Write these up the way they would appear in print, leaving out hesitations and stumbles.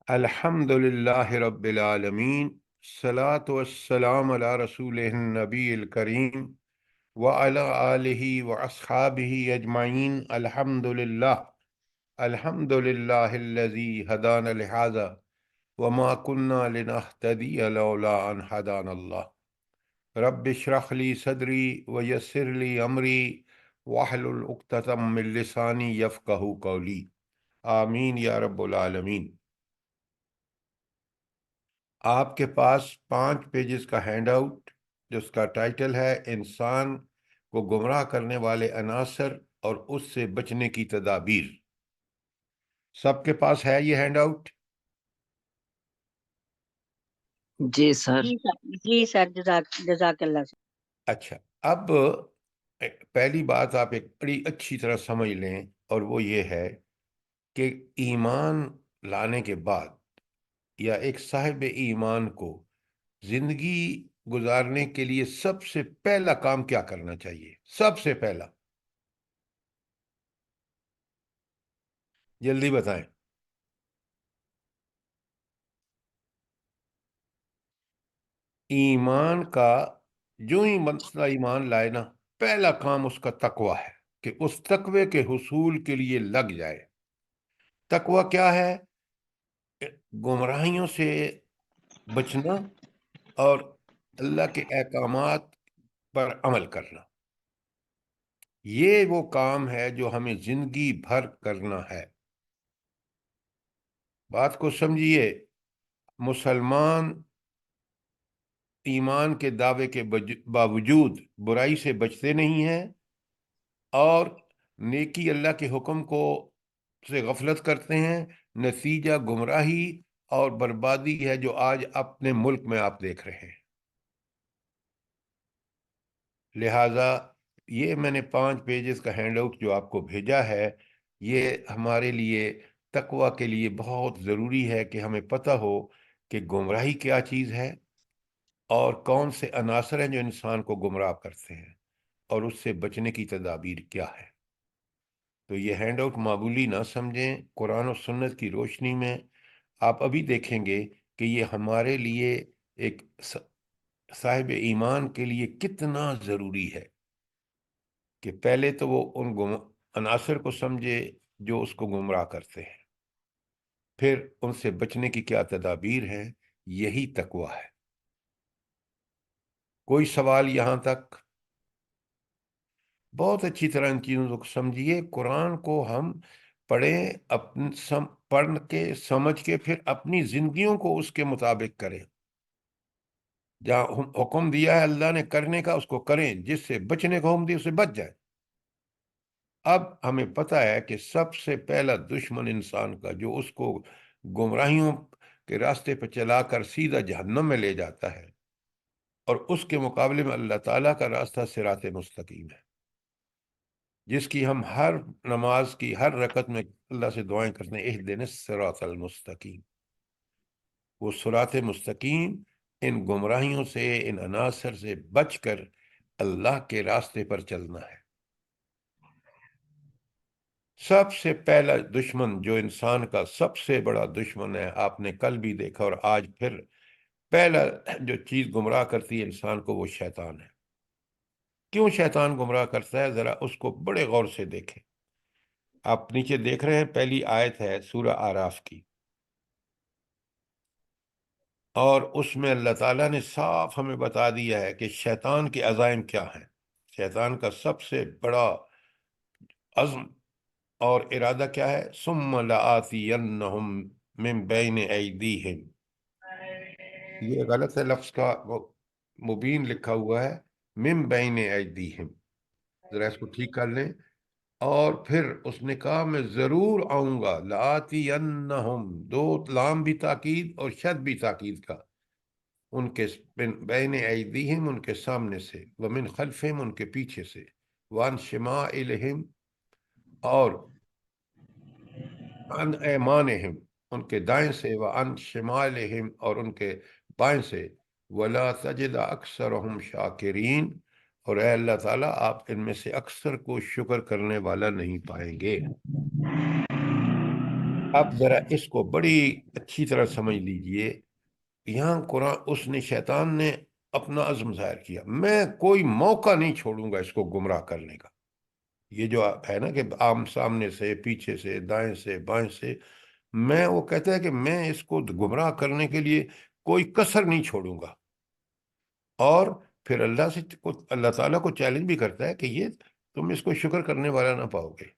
الحمد للہ رب العالمین، الصلاة والسلام علی رسول النبی الکریم وعلی آلہ واصحابہ اجمعین۔ الحمد للہ الحمد للہ الذی ہدانا لہذا وما كنا لنہتدی لولا ان ہدانا اللہ۔ رب اشرح لی صدری ویسر لی امری واحلل عقدۃ من لسانی یفقہوا قولی، آمین یا رب العالمین۔ آپ کے پاس 5 پیجز کا ہینڈ آؤٹ جس کا ٹائٹل ہے انسان کو گمراہ کرنے والے عناصر اور اس سے بچنے کی تدابیر۔ سب کے پاس ہے یہ ہینڈ آؤٹ؟ جی سر۔ جی سر، جزاک اللہ سے۔ اچھا، اب پہلی بات آپ ایک بڑی اچھی طرح سمجھ لیں، اور وہ یہ ہے کہ ایمان لانے کے بعد یا ایک صاحب ایمان کو زندگی گزارنے کے لیے سب سے پہلا کام کیا کرنا چاہیے؟ سب سے پہلا جلدی بتائیں۔ ایمان کا جو ہی مسئلہ ایمان لائے نا، پہلا کام اس کا تقوی ہے کہ اس تقوی کے حصول کے لیے لگ جائے۔ تقوی کیا ہے؟ گمراہیوں سے بچنا اور اللہ کے احکامات پر عمل کرنا۔ یہ وہ کام ہے جو ہمیں زندگی بھر کرنا ہے۔ بات کو سمجھیے، مسلمان ایمان کے دعوے کے باوجود برائی سے بچتے نہیں ہیں اور نیکی اللہ کے حکم کو سے غفلت کرتے ہیں۔ نتیجہ گمراہی اور بربادی ہے جو آج اپنے ملک میں آپ دیکھ رہے ہیں۔ لہٰذا یہ میں نے 5 پیجز کا ہینڈ آؤٹ جو آپ کو بھیجا ہے، یہ ہمارے لیے تقوی کے لیے بہت ضروری ہے کہ ہمیں پتہ ہو کہ گمراہی کیا چیز ہے اور کون سے عناصر ہیں جو انسان کو گمراہ کرتے ہیں، اور اس سے بچنے کی تدابیر کیا ہے۔ تو یہ ہینڈ آؤٹ معمولی نہ سمجھیں۔ قرآن و سنت کی روشنی میں آپ ابھی دیکھیں گے کہ یہ ہمارے لیے ایک صاحب ایمان کے لیے کتنا ضروری ہے کہ پہلے تو وہ ان عناصر کو سمجھے جو اس کو گمراہ کرتے ہیں، پھر ان سے بچنے کی کیا تدابیر ہیں۔ یہی تقوی ہے۔ کوئی سوال یہاں تک؟ بہت اچھی طرح ان چیزوں کو سمجھیے۔ قرآن کو ہم پڑھیں، پڑھ کے سمجھ کے پھر اپنی زندگیوں کو اس کے مطابق کریں۔ جہاں حکم دیا ہے اللہ نے کرنے کا اس کو کریں، جس سے بچنے کو حکم دیا اس سے بچ جائیں۔ اب ہمیں پتہ ہے کہ سب سے پہلا دشمن انسان کا جو اس کو گمراہیوں کے راستے پہ چلا کر سیدھا جہنم میں لے جاتا ہے، اور اس کے مقابلے میں اللہ تعالیٰ کا راستہ صراط مستقیم ہے، جس کی ہم ہر نماز کی ہر رکعت میں اللہ سے دعائیں کرتے ہیں، اہدنا الصراط المستقیم۔ وہ صراط مستقیم ان گمراہیوں سے، ان عناصر سے بچ کر اللہ کے راستے پر چلنا ہے۔ سب سے پہلا دشمن جو انسان کا سب سے بڑا دشمن ہے، آپ نے کل بھی دیکھا اور آج پھر، پہلا جو چیز گمراہ کرتی ہے انسان کو وہ شیطان ہے۔ کیوں شیطان گمراہ کرتا ہے؟ ذرا اس کو بڑے غور سے دیکھیں۔ آپ نیچے دیکھ رہے ہیں، پہلی آیت ہے سورہ اعراف کی، اور اس میں اللہ تعالیٰ نے صاف ہمیں بتا دیا ہے کہ شیطان کے عزائم کیا ہیں۔ شیطان کا سب سے بڑا عزم اور ارادہ کیا ہے؟ ثم لآتینہم من بین ایدیہم۔ یہ غلط ہے، لفظ کا مبین لکھا ہوا ہے من بین ایدیہم، ذرا اس کو ٹھیک کر لیں۔ اور پھر اس نے کہا میں ضرور آؤں گا، لآتینہم، دو لام بھی تاکید اور شد بھی تاکید کا، ان کے بین ایدیہم ان کے سامنے سے، ومن خلفہم ان کے پیچھے سے، وان شمائلہم اور عن ایمانہم ان کے دائیں سے، وعن شمالہم اور ان کے بائیں سے، ولا تجد اکثرہم شاکرین، اور اے اللہ تعالیٰ آپ ان میں سے اکثر کو شکر کرنے والا نہیں پائیں گے۔ اب ذرا اس کو بڑی اچھی طرح سمجھ لیجئے. یہاں قرآن اس نے شیطان نے اپنا عزم ظاہر کیا، میں کوئی موقع نہیں چھوڑوں گا اس کو گمراہ کرنے کا. یہ جو ہے نا کہ آم سامنے سے، پیچھے سے، دائیں سے، بائیں سے، وہ کہتا ہے کہ میں اس کو گمراہ کرنے کے لیے کوئی کسر نہیں چھوڑوں گا. اور پھر اللہ تعالیٰ کو چیلنج بھی کرتا ہے کہ یہ تم اس کو شکر کرنے والا نہ پاؤ گے.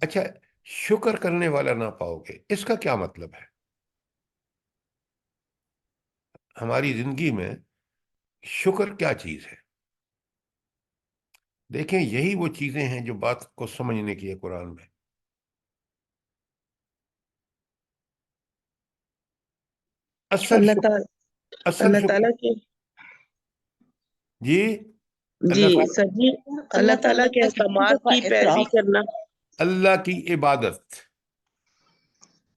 اچھا، شکر کرنے والا نہ پاؤ گے، اس کا کیا مطلب ہے؟ ہماری زندگی میں شکر کیا چیز ہے؟ دیکھیں، یہی وہ چیزیں ہیں جو بات کو سمجھنے کی ہے قرآن میں. اصل اللہ شکر، تعالیٰ اصل اللہ شکر. تعالیٰ کے جی. جی اللہ تعالیٰ، سر جی، اللہ اللہ تعالیٰ تعالیٰ کے کے حقوق احکامات کا کی پیروی اعتراف. کرنا. اللہ کی عبادت،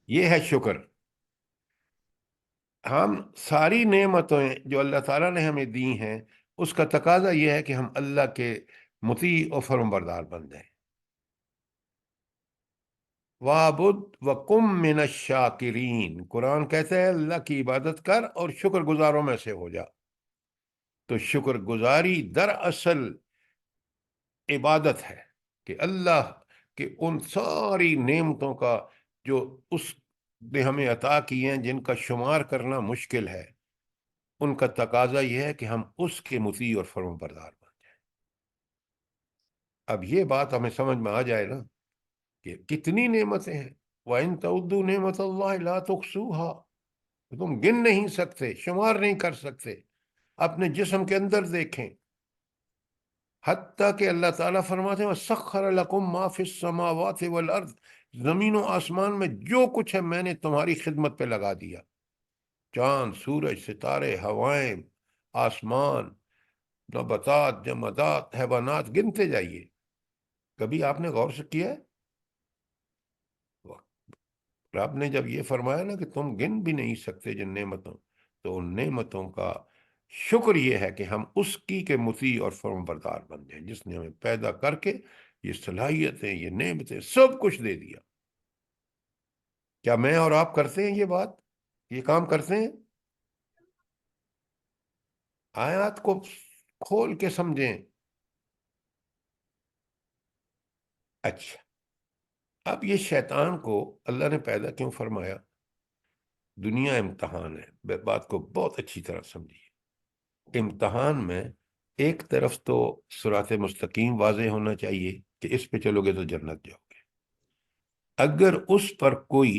یہ ہے شکر. ہم ساری نعمتیں جو اللہ تعالیٰ نے ہمیں دی ہیں، اس کا تقاضا یہ ہے کہ ہم اللہ کے مطیع و فرمانبردار بن جائیں. وَاعْبُدْ وَكُن مِّنَ الشَّاكِرِينَ، قرآن کہتا ہے اللہ کی عبادت کر اور شکر گزاروں میں سے ہو جا. تو شکر گزاری دراصل عبادت ہے کہ اللہ کے ان ساری نعمتوں کا جو اس نے ہمیں عطا کی ہیں، جن کا شمار کرنا مشکل ہے، ان کا تقاضا یہ ہے کہ ہم اس کے مطیع اور فرمان بردار بن جائیں. اب یہ بات ہمیں سمجھ میں آ جائے نا کہ کتنی نعمتیں ہیں. وَإِن تَعُدُّوا نِعْمَتَ اللَّهِ لَا تُحْصُوهَا، تم گن نہیں سکتے، شمار نہیں کر سکتے. اپنے جسم کے اندر دیکھیں، حتیٰ کہ اللہ تعالیٰ فرماتے ہیں وَسَخَّرَ لَكُم مَّا فِي السَّمَاوَاتِ وَالْأَرْضِ، زمین و آسمان میں جو کچھ ہے میں نے تمہاری خدمت پہ لگا دیا. چاند، سورج، ستارے، ہوائیں، آسمان، نباتات، جمادات، حیوانات، گنتے جائیے. کبھی آپ نے غور سے کیا ہے؟ رب نے جب یہ فرمایا نا کہ تم گن بھی نہیں سکتے جن نعمتوں، تو ان نعمتوں کا شکر یہ ہے کہ ہم اس کی کے مطیع اور فرم بردار بن جائیں، جس نے ہمیں پیدا کر کے یہ صلاحیتیں، یہ نعمتیں، سب کچھ دے دیا. کیا میں اور آپ کرتے ہیں یہ بات، یہ کام کرتے ہیں؟ آیات کو کھول کے سمجھیں. اچھا، اب یہ شیطان کو اللہ نے پیدا کیوں فرمایا؟ دنیا امتحان ہے، بات کو بہت اچھی طرح سمجھیے. امتحان میں ایک طرف تو صراط مستقیم واضح ہونا چاہیے کہ اس پہ چلو گے تو جنت جاؤ گے. اگر اس پر کوئی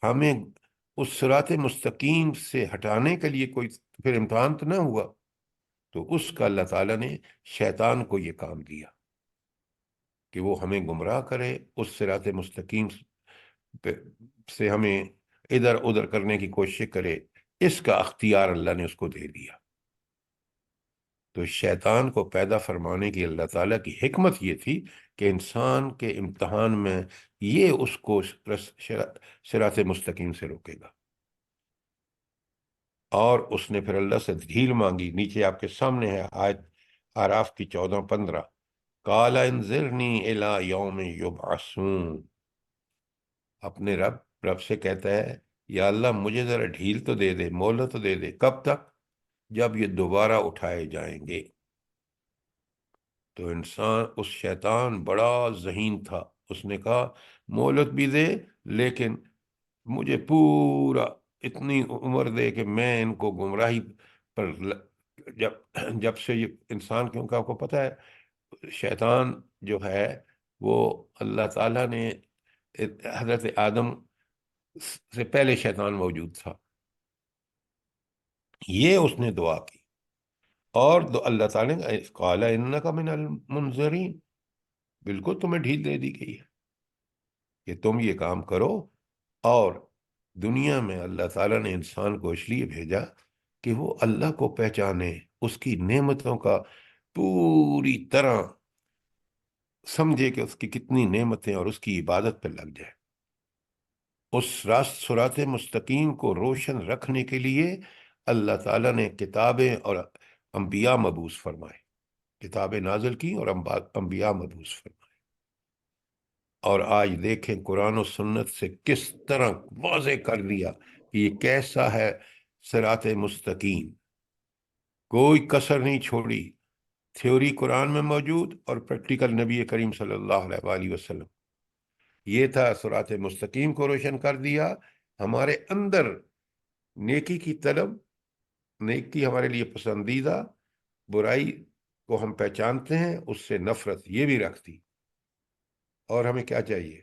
ہمیں اس صراط مستقیم سے ہٹانے کے لیے کوئی پھر امتحان تو نہ ہوا، تو اس کا اللہ تعالیٰ نے شیطان کو یہ کام دیا کہ وہ ہمیں گمراہ کرے، اس صراط مستقیم سے ہمیں ادھر ادھر کرنے کی کوشش کرے. اس کا اختیار اللہ نے اس کو دے دیا. تو شیطان کو پیدا فرمانے کی اللہ تعالیٰ کی حکمت یہ تھی کہ انسان کے امتحان میں یہ اس کو صراط مستقیم سے روکے گا. اور اس نے پھر اللہ سے ڈھیل مانگی. نیچے آپ کے سامنے ہے آیت اعراف کی 14-15، قال انظرنی الی یوم یبعثون. اپنے رب سے کہتا ہے یا اللہ مجھے ذرا ڈھیل تو دے دے، مہلت تو دے دے. کب تک؟ جب یہ دوبارہ اٹھائے جائیں گے. تو اس شیطان بڑا ذہین تھا. اس نے کہا مہلت بھی دے، لیکن مجھے پورا اتنی عمر دے کہ میں ان کو گمراہی پر جب سے یہ انسان، کیونکہ آپ کو پتہ ہے شیطان جو ہے وہ اللہ تعالیٰ نے حضرت آدم سے پہلے شیطان موجود تھا. یہ اس نے دعا کی اور اللہ تعالیٰ نے قال انک من المنظرین، بالکل تمہیں ڈھیل دے دی گئی ہے کہ تم یہ کام کرو. اور دنیا میں اللہ تعالیٰ نے انسان کو اس لیے بھیجا کہ وہ اللہ کو پہچانے، اس کی نعمتوں کا پوری طرح سمجھے کہ اس کی کتنی نعمتیں، اور اس کی عبادت پہ لگ جائے. اس صراط مستقیم کو روشن رکھنے کے لیے اللہ تعالیٰ نے کتابیں اور انبیاء مبعوث فرمائے، کتابیں نازل کی اور انبیاء مبعوث فرمائے. اور آج دیکھیں قرآن و سنت سے کس طرح واضح کر دیا کہ یہ کیسا ہے صراط مستقیم، کوئی کسر نہیں چھوڑی، تھیوری قرآن میں موجود اور پریکٹیکل نبی کریم صلی اللہ علیہ وآلہ وسلم. یہ تھا صراط مستقیم کو روشن کر دیا. ہمارے اندر نیکی کی طلب، نیکی ہمارے لیے پسندیدہ، برائی کو ہم پہچانتے ہیں، اس سے نفرت یہ بھی رکھتی. اور ہمیں کیا چاہیے؟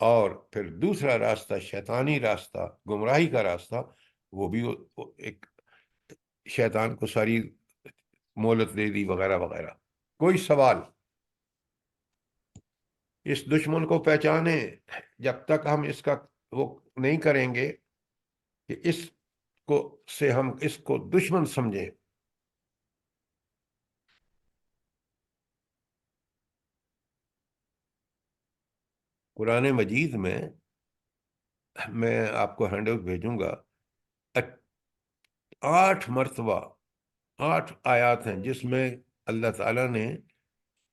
اور پھر دوسرا راستہ شیطانی راستہ، گمراہی کا راستہ، وہ بھی ایک شیطان کو ساری مہلت دے دی وغیرہ وغیرہ. کوئی سوال؟ اس دشمن کو پہچانے. جب تک ہم اس کا وہ نہیں کریں گے کہ اس کو سے ہم اس کو دشمن سمجھیں. قرآن مجید میں آپ کو ہینڈ آؤٹ بھیجوں گا، 8 مرتبہ 8 آیات ہیں جس میں اللہ تعالیٰ نے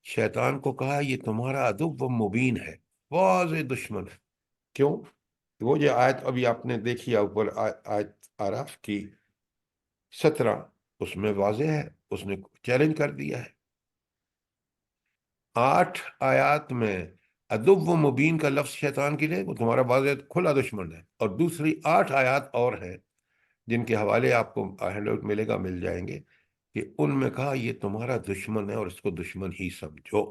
شیطان کو کہا یہ تمہارا عدو و مبین ہے، واضح دشمن ہے. کیوں؟ وہ جو آیت ابھی آپ نے دیکھی اوپر، آیت آراف کی 17، اس میں واضح ہے، اس نے چیلنج کر دیا ہے. 8 آیات میں عدو و مبین کا لفظ شیطان کے لیے، وہ تمہارا واضح کھلا دشمن ہے. اور دوسری 8 آیات اور ہیں جن کے حوالے آپ کو ہینڈ آؤٹ ملے گا، مل جائیں گے، کہ ان میں کہا یہ تمہارا دشمن ہے اور اس کو دشمن ہی سمجھو.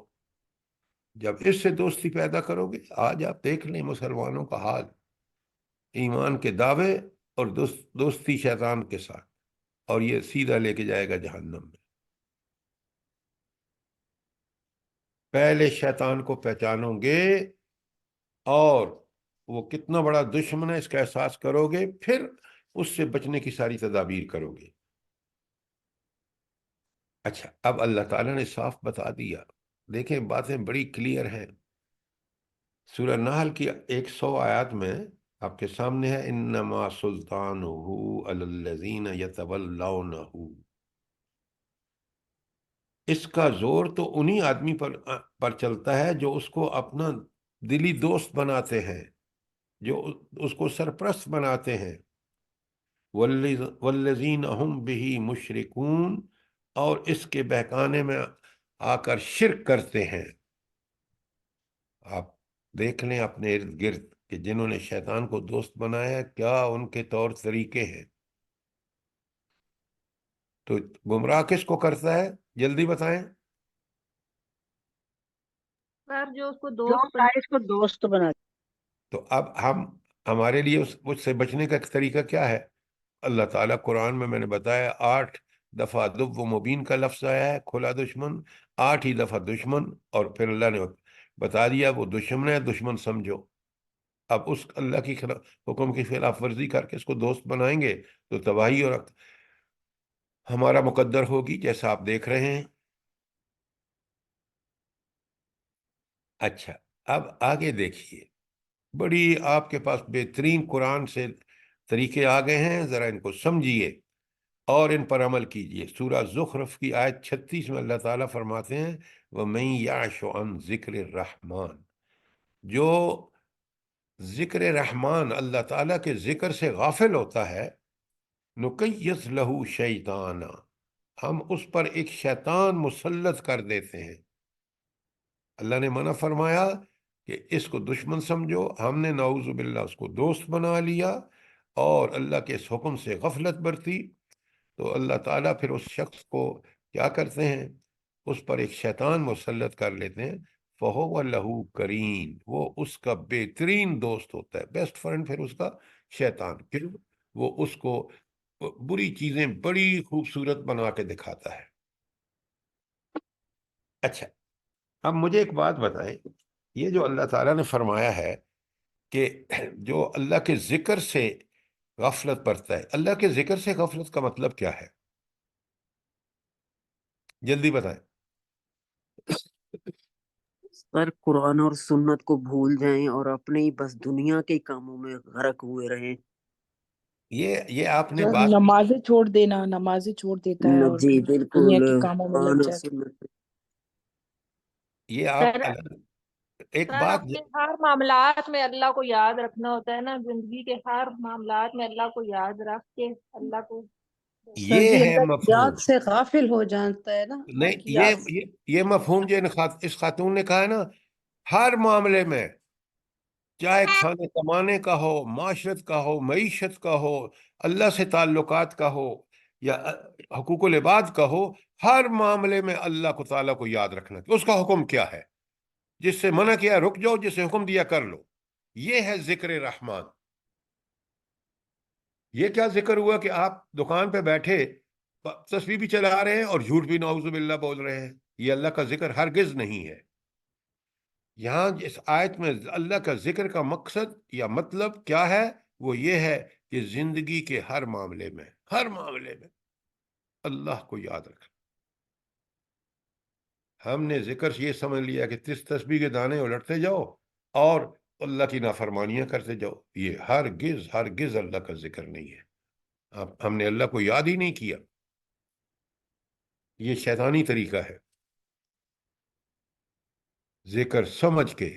جب اس سے دوستی پیدا کرو گے، آج آپ دیکھ لیں مسلمانوں کا حال، ایمان کے دعوے اور دوستی شیطان کے ساتھ، اور یہ سیدھا لے کے جائے گا جہنم میں. پہلے شیطان کو پہچانو گے اور وہ کتنا بڑا دشمن ہے اس کا احساس کرو گے، پھر اس سے بچنے کی ساری تدابیر کرو گے. اچھا، اب اللہ تعالیٰ نے صاف بتا دیا. دیکھیں باتیں بڑی کلیئر ہیں. سورہ نحل کی 100 آیات میں آپ کے سامنے ہے انما سلطانہ علی الذین یتولونہ. اس کا زور تو انہی آدمی پر چلتا ہے جو اس کو اپنا دلی دوست بناتے ہیں، جو اس کو سرپرست بناتے ہیں. والذین ہم بہ مشرکون، اور اس کے بہکانے میں آ کر شرک کرتے ہیں. آپ دیکھ لیں اپنے ارد گرد کہ جنہوں نے شیطان کو دوست بنایا کیا ان کے طور طریقے ہیں. تو گمراہ کس کو کرتا ہے؟ جلدی بتائیں. سر جو اس کو دوست بنا. تو اب ہمارے لیے اس سے بچنے کا طریقہ کیا ہے؟ اللہ تعالیٰ قرآن میں نے بتایا 8 دفعہ عدو و مبین کا لفظ آیا ہے، کھلا دشمن، 8 ہی دفعہ دشمن، اور پھر اللہ نے بتا دیا وہ دشمن ہے، دشمن سمجھو. اب اس اللہ کی حکم کی خلاف ورزی کر کے اس کو دوست بنائیں گے تو تباہی اور ہمارا مقدر ہوگی، جیسا آپ دیکھ رہے ہیں. اچھا، اب آگے دیکھیے. بڑی آپ کے پاس بہترین قرآن سے طریقے آ گئے ہیں، ذرا ان کو سمجھیے اور ان پر عمل کیجیے. سورہ زخرف کی آیت 36 میں اللہ تعالیٰ فرماتے ہیں وَمَن يَعْشُ عَن ذِكْرِ الرَّحْمَنِ، جو ذکر رحمان اللہ تعالیٰ کے ذکر سے غافل ہوتا ہے، نُقَيِّضْ لَهُ شَيْطَانًا، ہم اس پر ایک شیطان مسلط کر دیتے ہیں. اللہ نے منع فرمایا کہ اس کو دشمن سمجھو، ہم نے نعوذ باللہ اس کو دوست بنا لیا اور اللہ کے اس حکم سے غفلت برتی. تو اللہ تعالیٰ پھر اس شخص کو کیا کرتے ہیں؟ اس پر ایک شیطان مسلط کر لیتے ہیں. فَهُوَ لَهُ قَرِينٌ، وہ اس کا بہترین دوست ہوتا ہے، بیسٹ فرینڈ پھر اس کا شیطان. پھر وہ اس کو بری چیزیں بڑی خوبصورت بنا کے دکھاتا ہے. اچھا، اب مجھے ایک بات بتائیں، یہ جو اللہ تعالیٰ نے فرمایا ہے کہ جو اللہ کے ذکر سے غفلت برتا ہے، اللہ کے ذکر سے غفلت کا مطلب کیا ہے؟ جلدی بتائیں. سر قرآن اور سنت کو بھول جائیں اور اپنے ہی بس دنیا کے کاموں میں غرق ہوئے رہیں. یہ آپ نے سر بات، نمازیں چھوڑ دیتا ہے اور جی دنیا بالکل، کے کاموں میں قرآن لگ اور جاتا ہے. سنت. یہ آپ سر ایک سر بات اپنے ہر معاملات میں اللہ کو یاد رکھنا ہوتا ہے نا، زندگی کے ہر معاملات میں اللہ کو یاد رکھ کے اللہ کو سر یہ جی ہے اللہ کی مفہوم. یاد سے غافل ہو جاتا ہے نا، اللہ نہیں، کی یاد سے. یہ مفہوم جو اس خاتون نے کہا ہے نا، ہر معاملے میں، چاہے کھانے کمانے کا ہو، معاشرت کا ہو، معیشت کا ہو، اللہ سے تعلقات کا ہو، یا حقوق العباد کا ہو، ہر معاملے میں اللہ کو تعالیٰ کو یاد رکھنا کہ اس کا حکم کیا ہے، جس سے منع کیا رک جاؤ، جس سے حکم دیا کر لو. یہ ہے ذکر رحمان. یہ کیا ذکر ہوا کہ آپ دکان پہ بیٹھے تسبیح بھی چلا رہے ہیں اور جھوٹ بھی نعوذ باللہ بول رہے ہیں. یہ اللہ کا ذکر ہرگز نہیں ہے. یہاں اس آیت میں اللہ کا ذکر کا مقصد یا مطلب کیا ہے؟ وہ یہ ہے کہ زندگی کے ہر معاملے میں اللہ کو یاد رکھ. ہم نے ذکر یہ سمجھ لیا کہ تسبیح کے دانے الٹتے جاؤ اور اللہ کی نافرمانیاں کرتے جاؤ. یہ ہرگز اللہ کا ذکر نہیں ہے. ہم نے اللہ کو یاد ہی نہیں کیا. یہ شیطانی طریقہ ہے. ذکر سمجھ کے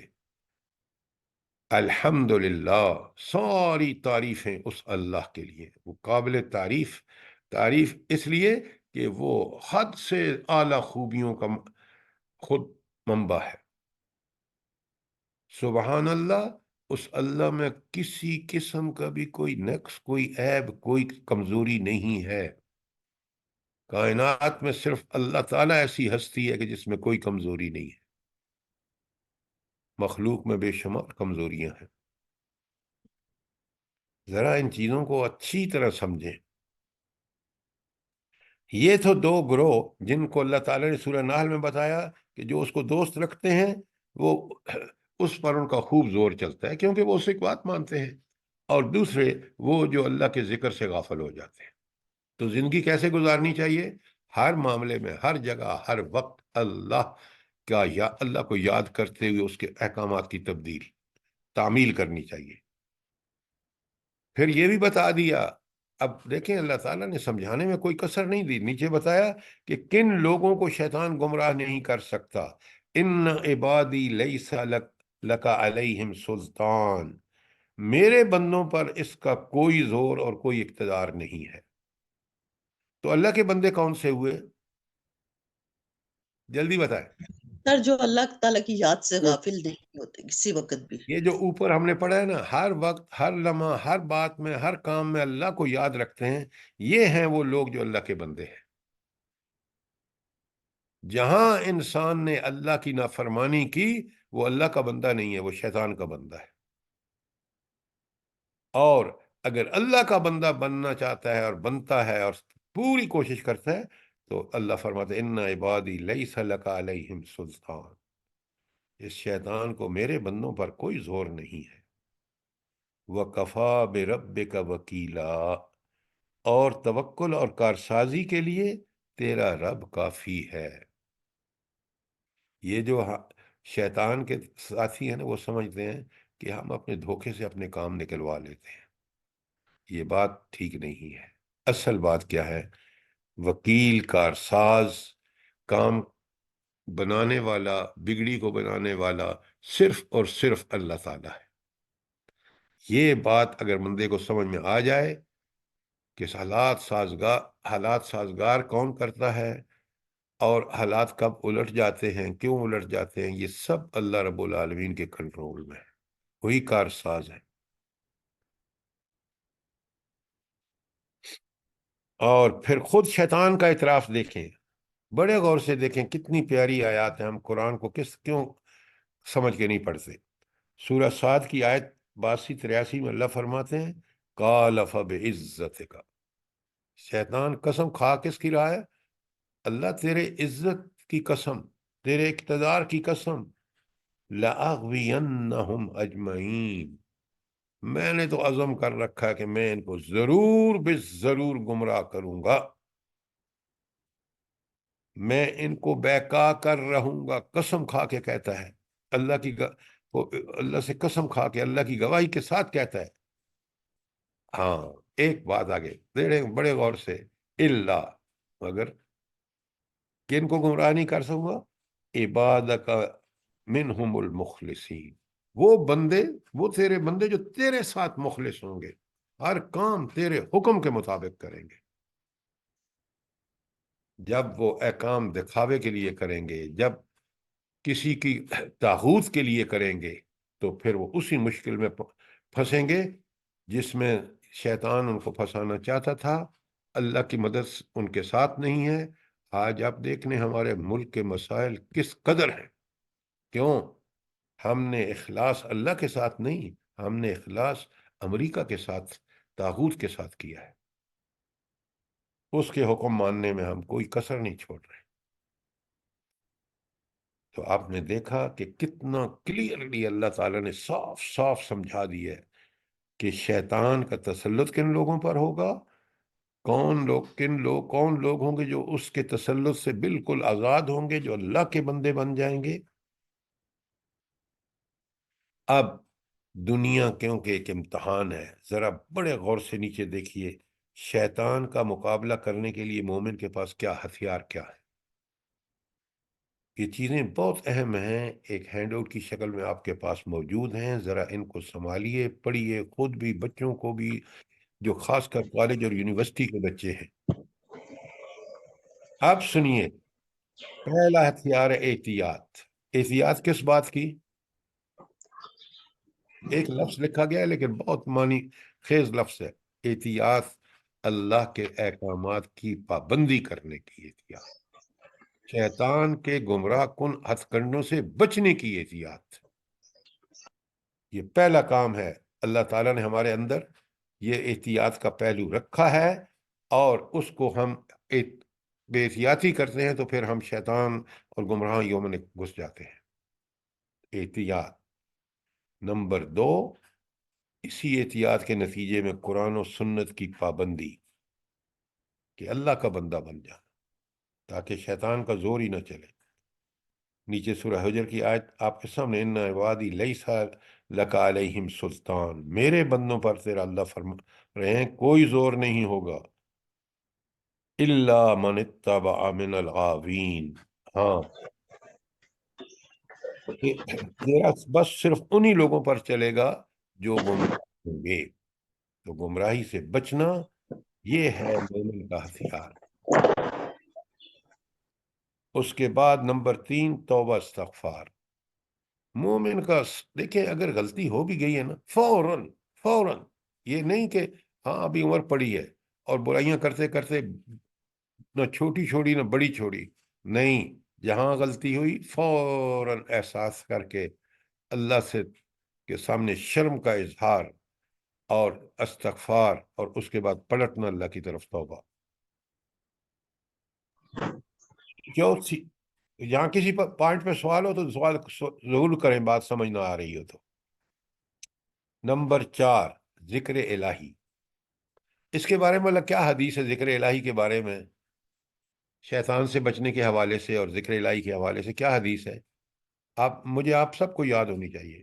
الحمدللہ، ساری تعریفیں اس اللہ کے لیے. وہ قابل تعریف اس لیے کہ وہ حد سے اعلیٰ خوبیوں کا خود منبع ہے. سبحان اللہ، اس اللہ میں کسی قسم کا بھی کوئی نقص، کوئی عیب، کوئی کمزوری نہیں ہے. کائنات میں صرف اللہ تعالیٰ ایسی ہستی ہے کہ جس میں کوئی کمزوری نہیں ہے. مخلوق میں بے شمار کمزوریاں ہیں. ذرا ان چیزوں کو اچھی طرح سمجھیں. یہ تو دو گروہ جن کو اللہ تعالیٰ نے سورہ نحل میں بتایا کہ جو اس کو دوست رکھتے ہیں وہ اس پر ان کا خوب زور چلتا ہے کیونکہ وہ اس ایک بات مانتے ہیں. اور دوسرے وہ جو اللہ کے ذکر سے غافل ہو جاتے ہیں. تو زندگی کیسے گزارنی چاہیے؟ ہر معاملے میں، ہر جگہ، ہر وقت اللہ کو یاد کرتے ہوئے اس کے احکامات کی تعمیل کرنی چاہیے. پھر یہ بھی بتا دیا. اب دیکھیں اللہ تعالیٰ نے سمجھانے میں کوئی کسر نہیں دی. نیچے بتایا کہ کن لوگوں کو شیطان گمراہ نہیں کر سکتا. ان عبادی لیس لک علیہم سلطان، میرے بندوں پر اس کا کوئی زور اور کوئی اقتدار نہیں ہے. تو اللہ کے بندے کون سے ہوئے؟ جلدی بتائیں. سر جو اللہ تعالیٰ کی یاد سے غافل نہیں ہوتے کسی وقت بھی. یہ جو اوپر ہم نے پڑھا ہے نا، ہر وقت، ہر لمحہ، ہر بات میں، ہر کام میں اللہ کو یاد رکھتے ہیں، یہ ہیں وہ لوگ جو اللہ کے بندے ہیں. جہاں انسان نے اللہ کی نافرمانی کی وہ اللہ کا بندہ نہیں ہے، وہ شیطان کا بندہ ہے. اور اگر اللہ کا بندہ بننا چاہتا ہے اور بنتا ہے اور پوری کوشش کرتا ہے تو اللہ فرماتا ہے ان عبادی لیس لک علیہم سلطان، اس شیطان کو میرے بندوں پر کوئی زور نہیں ہے. وَكَفَى بِرَبِّكَ وَكِيلًا، اور توکل اور کارسازی کے لیے تیرا رب کافی ہے. یہ جو شیطان کے ساتھی ہیں نا، وہ سمجھتے ہیں کہ ہم اپنے دھوکے سے اپنے کام نکلوا لیتے ہیں. یہ بات ٹھیک نہیں ہے. اصل بات کیا ہے؟ وکیل، کارساز، کام بنانے والا، بگڑی کو بنانے والا صرف اور صرف اللہ تعالیٰ ہے. یہ بات اگر بندے کو سمجھ میں آ جائے کہ حالات سازگار کون کرتا ہے اور حالات کب الٹ جاتے ہیں، کیوں الٹ جاتے ہیں، یہ سب اللہ رب العالمین کے کنٹرول میں ہے. وہی کارساز ہے. اور پھر خود شیطان کا اعتراف دیکھیں، بڑے غور سے دیکھیں، کتنی پیاری آیات ہیں. ہم قرآن کو کیوں سمجھ کے نہیں پڑھتے؟ سورہ صاد کی آیت 82-83 میں اللہ فرماتے ہیں قال فبعزتک. شیطان قسم کھا کس کی رہا ہے؟ اللہ تیرے عزت کی قسم، تیرے اقتدار کی قسم، لَأَغْوِيَنَّهُمْ أَجْمَعِينَ، میں نے تو عزم کر رکھا کہ میں ان کو ضرور ضرور گمراہ کروں گا، میں ان کو بہکا کر رہوں گا. قسم کھا کے کہتا ہے، اللہ سے قسم کھا کے، اللہ کی گواہی کے ساتھ کہتا ہے. ہاں، ایک بات آگے بڑے غور سے، اللہ، مگر کن کو گمراہ نہیں کر سکوں گا؟ عبادک منہم المخلصین، وہ بندے، وہ تیرے بندے جو تیرے ساتھ مخلص ہوں گے، ہر کام تیرے حکم کے مطابق کریں گے۔ جب وہ احکام دکھاوے کے لیے کریں گے، جب کسی کی طاغوت کے لیے کریں گے، تو پھر وہ اسی مشکل میں پھنسیں گے جس میں شیطان ان کو پھنسانا چاہتا تھا۔ اللہ کی مدد ان کے ساتھ نہیں ہے۔ آج آپ دیکھ لیں ہمارے ملک کے مسائل کس قدر ہیں۔ کیوں؟ ہم نے اخلاص اللہ کے ساتھ نہیں، ہم نے اخلاص امریکہ کے ساتھ، طاغوت کے ساتھ کیا ہے۔ اس کے حکم ماننے میں ہم کوئی کسر نہیں چھوڑ رہے۔ تو آپ نے دیکھا کہ کتنا کلیئرلی اللہ تعالیٰ نے صاف صاف سمجھا دیا ہے کہ شیطان کا تسلط کن لوگوں پر ہوگا، کون لوگ ہوں گے جو اس کے تسلط سے بالکل آزاد ہوں گے، جو اللہ کے بندے بن جائیں گے۔ اب دنیا کیونکہ ایک امتحان ہے، ذرا بڑے غور سے نیچے دیکھیے، شیطان کا مقابلہ کرنے کے لیے مومن کے پاس کیا ہتھیار کیا ہے۔ یہ چیزیں بہت اہم ہیں، ایک ہینڈ آؤٹ کی شکل میں آپ کے پاس موجود ہیں، ذرا ان کو سنبھالیے، پڑھیے، خود بھی، بچوں کو بھی، جو خاص کر کالج اور یونیورسٹی کے بچے ہیں۔ آپ سنیے، پہلا ہتھیار ہے احتیاط۔ احتیاط کس بات کی؟ ایک لفظ لکھا گیا ہے لیکن بہت معنی خیز لفظ ہے۔ احتیاط اللہ کے احکامات کی پابندی کرنے کی احتیاط، شیطان کے گمراہ کن ہتھ کنڈوں سے بچنے کی احتیاط۔ یہ پہلا کام ہے، اللہ تعالیٰ نے ہمارے اندر یہ احتیاط کا پہلو رکھا ہے، اور اس کو ہم بے احتیاطی کرتے ہیں تو پھر ہم شیطان اور گمراہیوں میں گھس جاتے ہیں۔ احتیاط نمبر 2، اسی احتیاط کے نتیجے میں قرآن و سنت کی پابندی، کہ اللہ کا بندہ بن جانا تاکہ شیطان کا زور ہی نہ چلے۔ نیچے سورہ حجر کی آیت آپ کے سامنے، ان عبادی لیس لک علیہم سلطان، میرے بندوں پر تیرا اللہ فرما رہے ہیں کوئی زور نہیں ہوگا، الا من اتبع من الغاوین، ہاں تیرا بس صرف انہی لوگوں پر چلے گا جو گمراہ ہوں گے۔ تو گمراہی سے بچنا یہ ہے مومن کا ہتھیار۔ اس کے بعد نمبر 3، توبہ استغفار۔ مومن کا دیکھیں اگر غلطی ہو بھی گئی ہے نا، فوراً یہ نہیں کہ ہاں ابھی عمر پڑی ہے اور برائیاں کرتے کرتے نہ چھوٹی چھوڑی نہ بڑی چھوڑی، نہیں، جہاں غلطی ہوئی فوراً احساس کر کے اللہ سے کے سامنے شرم کا اظہار اور استغفار، اور اس کے بعد پلٹنا اللہ کی طرف توبہ۔ جو یہاں کسی پوائنٹ پہ سوال ہو تو سوال ضرور کریں، بات سمجھ نہ آ رہی ہو تو۔ نمبر 4، ذکر الہی۔ اس کے بارے میں اللہ کیا حدیث ہے ذکر الہی کے بارے میں؟ شیطان سے بچنے کے حوالے سے اور ذکر الہی کے حوالے سے کیا حدیث ہے؟ آپ سب کو یاد ہونی چاہیے۔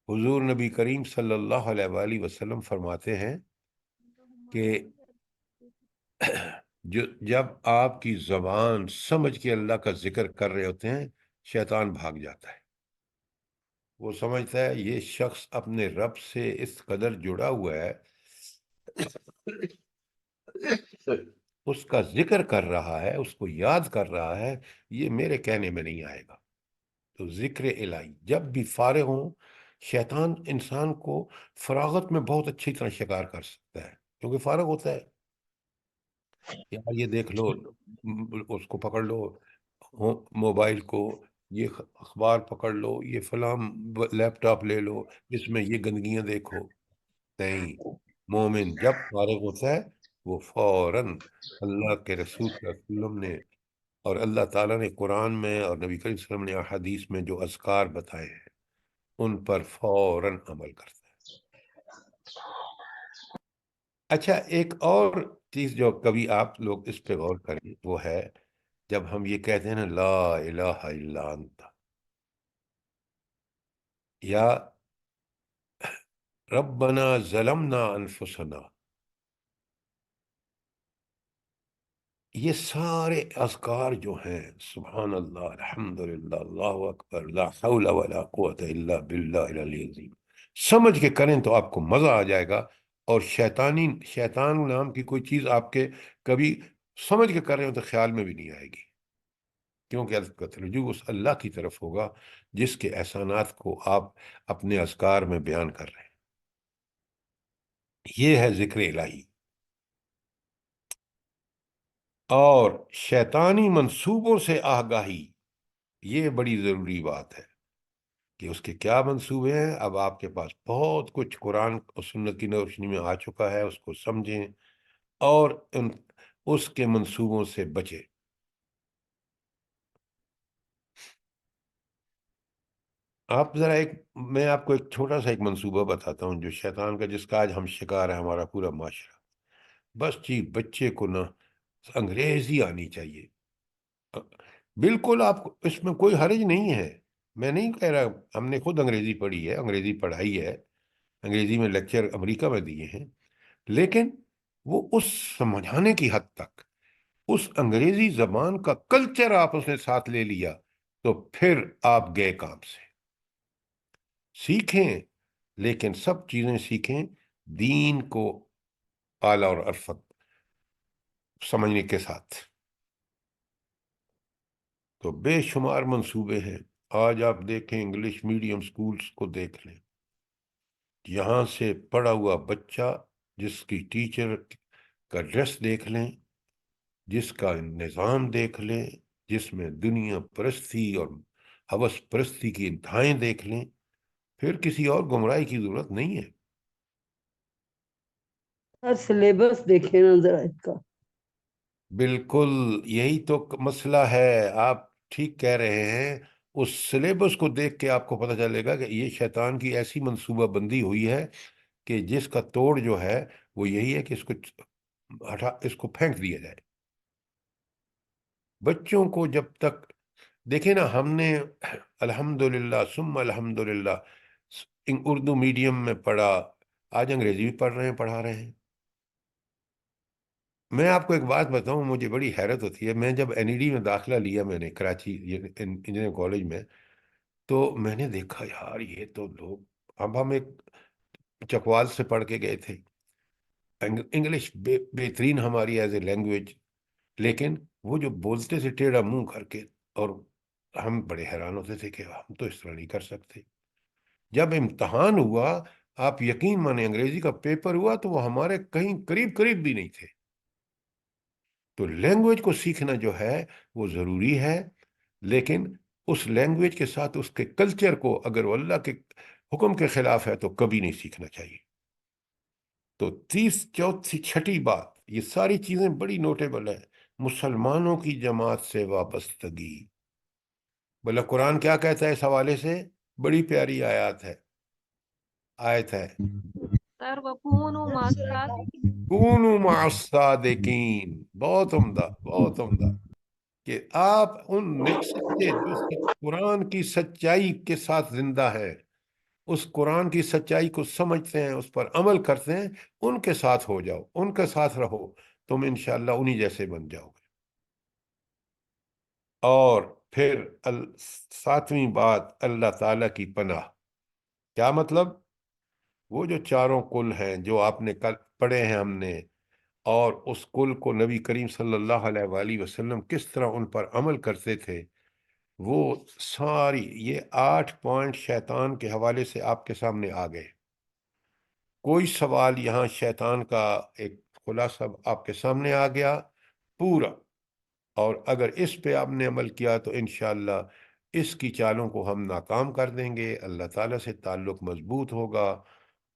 حضور نبی کریم صلی اللہ علیہ وآلہ وسلم فرماتے ہیں کہ جب آپ کی زبان سمجھ کے اللہ کا ذکر کر رہے ہوتے ہیں، شیطان بھاگ جاتا ہے۔ وہ سمجھتا ہے یہ شخص اپنے رب سے اس قدر جڑا ہوا ہے، اس کا ذکر کر رہا ہے، اس کو یاد کر رہا ہے، یہ میرے کہنے میں نہیں آئے گا۔ تو ذکر الہی جب بھی فارغ ہوں، شیطان انسان کو فراغت میں بہت اچھی طرح شکار کر سکتا ہے، کیونکہ فارغ ہوتا ہے، یار یہ دیکھ لو، اس کو پکڑ لو، موبائل کو، یہ اخبار پکڑ لو، یہ فلاں لیپ ٹاپ لے لو، اس میں یہ گندگیاں دیکھو۔ نہیں، مومن جب فارغ ہوتا ہے وہ فوراً اللہ کے رسول صلی اللہ علیہ وسلم نے اور اللہ تعالیٰ نے قرآن میں اور نبی کریم صلی اللہ علیہ وسلم نے احادیث میں جو اذکار بتائے ہیں ان پر فوراً عمل کرتا ہے۔ اچھا، ایک اور چیز جو کبھی آپ لوگ اس پہ غور کریں وہ ہے جب ہم یہ کہتے ہیں نا لا الہ الا انت، یا ربنا ظلمنا انفسنا، یہ سارے اذکار جو ہیں، سبحان اللہ، الحمدللہ، اللہ اکبر، لا حول ولا قوت الا باللہ العلی العظیم، سمجھ کے کریں تو آپ کو مزہ آ جائے گا، اور شیطان نام کی کوئی چیز آپ کے کبھی سمجھ کے کر رہے ہو تو خیال میں بھی نہیں آئے گی، کیونکہ اس کا رجوع اس اللہ کی طرف ہوگا جس کے احسانات کو آپ اپنے اذکار میں بیان کر رہے ہیں۔ یہ ہے ذکر الہی۔ اور شیطانی منصوبوں سے آگاہی، یہ بڑی ضروری بات ہے کہ اس کے کیا منصوبے ہیں۔ اب آپ کے پاس بہت کچھ قرآن اور سنت کی روشنی میں آ چکا ہے، اس کو سمجھیں اور اس کے منصوبوں سے بچیں۔ آپ ذرا میں آپ کو ایک چھوٹا سا ایک منصوبہ بتاتا ہوں جو شیطان کا، جس کا آج ہم شکار ہے ہمارا پورا معاشرہ۔ بس جی، بچے کو نا انگریزی آنی چاہیے۔ بالکل، آپ کو اس میں کوئی حرج نہیں ہے، میں نہیں کہہ رہا، ہم نے خود انگریزی پڑھی ہے، انگریزی پڑھائی ہے، انگریزی میں لیکچر امریکہ میں دیے ہیں، لیکن وہ اس سمجھانے کی حد تک، اس انگریزی زبان کا کلچر آپ اس نے ساتھ لے لیا تو پھر آپ گئے کام سے۔ سیکھیں، لیکن سب چیزیں سیکھیں دین کو اعلیٰ اور ارفت سمجھنے کے ساتھ۔ تو بے شمار منصوبے ہیں۔ آج آپ دیکھیں انگلش میڈیم سکولز کو دیکھ لیں، یہاں سے پڑھا ہوا بچہ، جس کی ٹیچر کا ڈریس دیکھ لیں، جس کا نظام دیکھ لیں، جس میں دنیا پرستی اور ہوس پرستی کی انتہائیں دیکھ لیں، پھر کسی اور گمراہی کی ضرورت نہیں ہے۔ سلیبس دیکھے نا ذرا اس کا۔ بالکل، یہی تو مسئلہ ہے، آپ ٹھیک کہہ رہے ہیں۔ اس سلیبس کو دیکھ کے آپ کو پتہ چلے گا کہ یہ شیطان کی ایسی منصوبہ بندی ہوئی ہے کہ جس کا توڑ جو ہے وہ یہی ہے کہ اس کو پھینک دیا جائے۔ بچوں کو جب تک دیکھیں نا، ہم نے الحمدللہ ثم الحمدللہ اردو میڈیم میں پڑھا، آج انگریزی بھی پڑھ رہے ہیں، پڑھا رہے ہیں۔ میں آپ کو ایک بات بتاؤں، مجھے بڑی حیرت ہوتی ہے، میں جب NED میں داخلہ لیا، میں نے کراچی انجینئرنگ کالج میں، تو میں نے دیکھا یار یہ تو لوگ، اب ہم ایک چکوال سے پڑھ کے گئے تھے، انگلش بہترین ہماری ایز اے لینگویج، لیکن وہ جو بولتے تھے ٹیڑھا منہ کر کے، اور ہم بڑے حیران ہوتے تھے کہ ہم تو اس طرح نہیں کر سکتے۔ جب امتحان ہوا، آپ یقین مانیں انگریزی کا پیپر ہوا، تو وہ ہمارے کہیں قریب قریب بھی نہیں تھے۔ تو لینگویج کو سیکھنا جو ہے وہ ضروری ہے، لیکن اس لینگویج کے ساتھ اس کے کلچر کو اگر وہ اللہ کے حکم کے خلاف ہے تو کبھی نہیں سیکھنا چاہیے۔ تو چوتھی چھٹی بات، یہ ساری چیزیں بڑی نوٹیبل ہیں۔ مسلمانوں کی جماعت سے وابستگی، بلا قرآن کیا کہتا ہے اس حوالے سے؟ بڑی پیاری آیت ہے، سر وکونوا مع الصادقین، کونوا مع الصادقین، بہت عمدہ، بہت عمدہ، کہ آپ ان سچے جو قرآن کی سچائی کے ساتھ زندہ ہے، اس قرآن کی سچائی کو سمجھتے ہیں، اس پر عمل کرتے ہیں، ان کے ساتھ ہو جاؤ، ان کے ساتھ رہو، تم انشاءاللہ انہی جیسے بن جاؤ گے۔ اور پھر ساتویں بات، اللہ تعالیٰ کی پناہ۔ کیا مطلب؟ وہ جو چاروں کل ہیں جو آپ نے کل پڑھے ہیں ہم نے، اور اس کل کو نبی کریم صلی اللہ علیہ وآلہ وسلم کس طرح ان پر عمل کرتے تھے، وہ ساری یہ 8 پوائنٹ شیطان کے حوالے سے آپ کے سامنے آ گئے۔ کوئی سوال یہاں شیطان کا ایک خلاصہ آپ کے سامنے آ گیا پورا، اور اگر اس پہ آپ نے عمل کیا تو انشاءاللہ اس کی چالوں کو ہم ناکام کر دیں گے، اللہ تعالیٰ سے تعلق مضبوط ہوگا،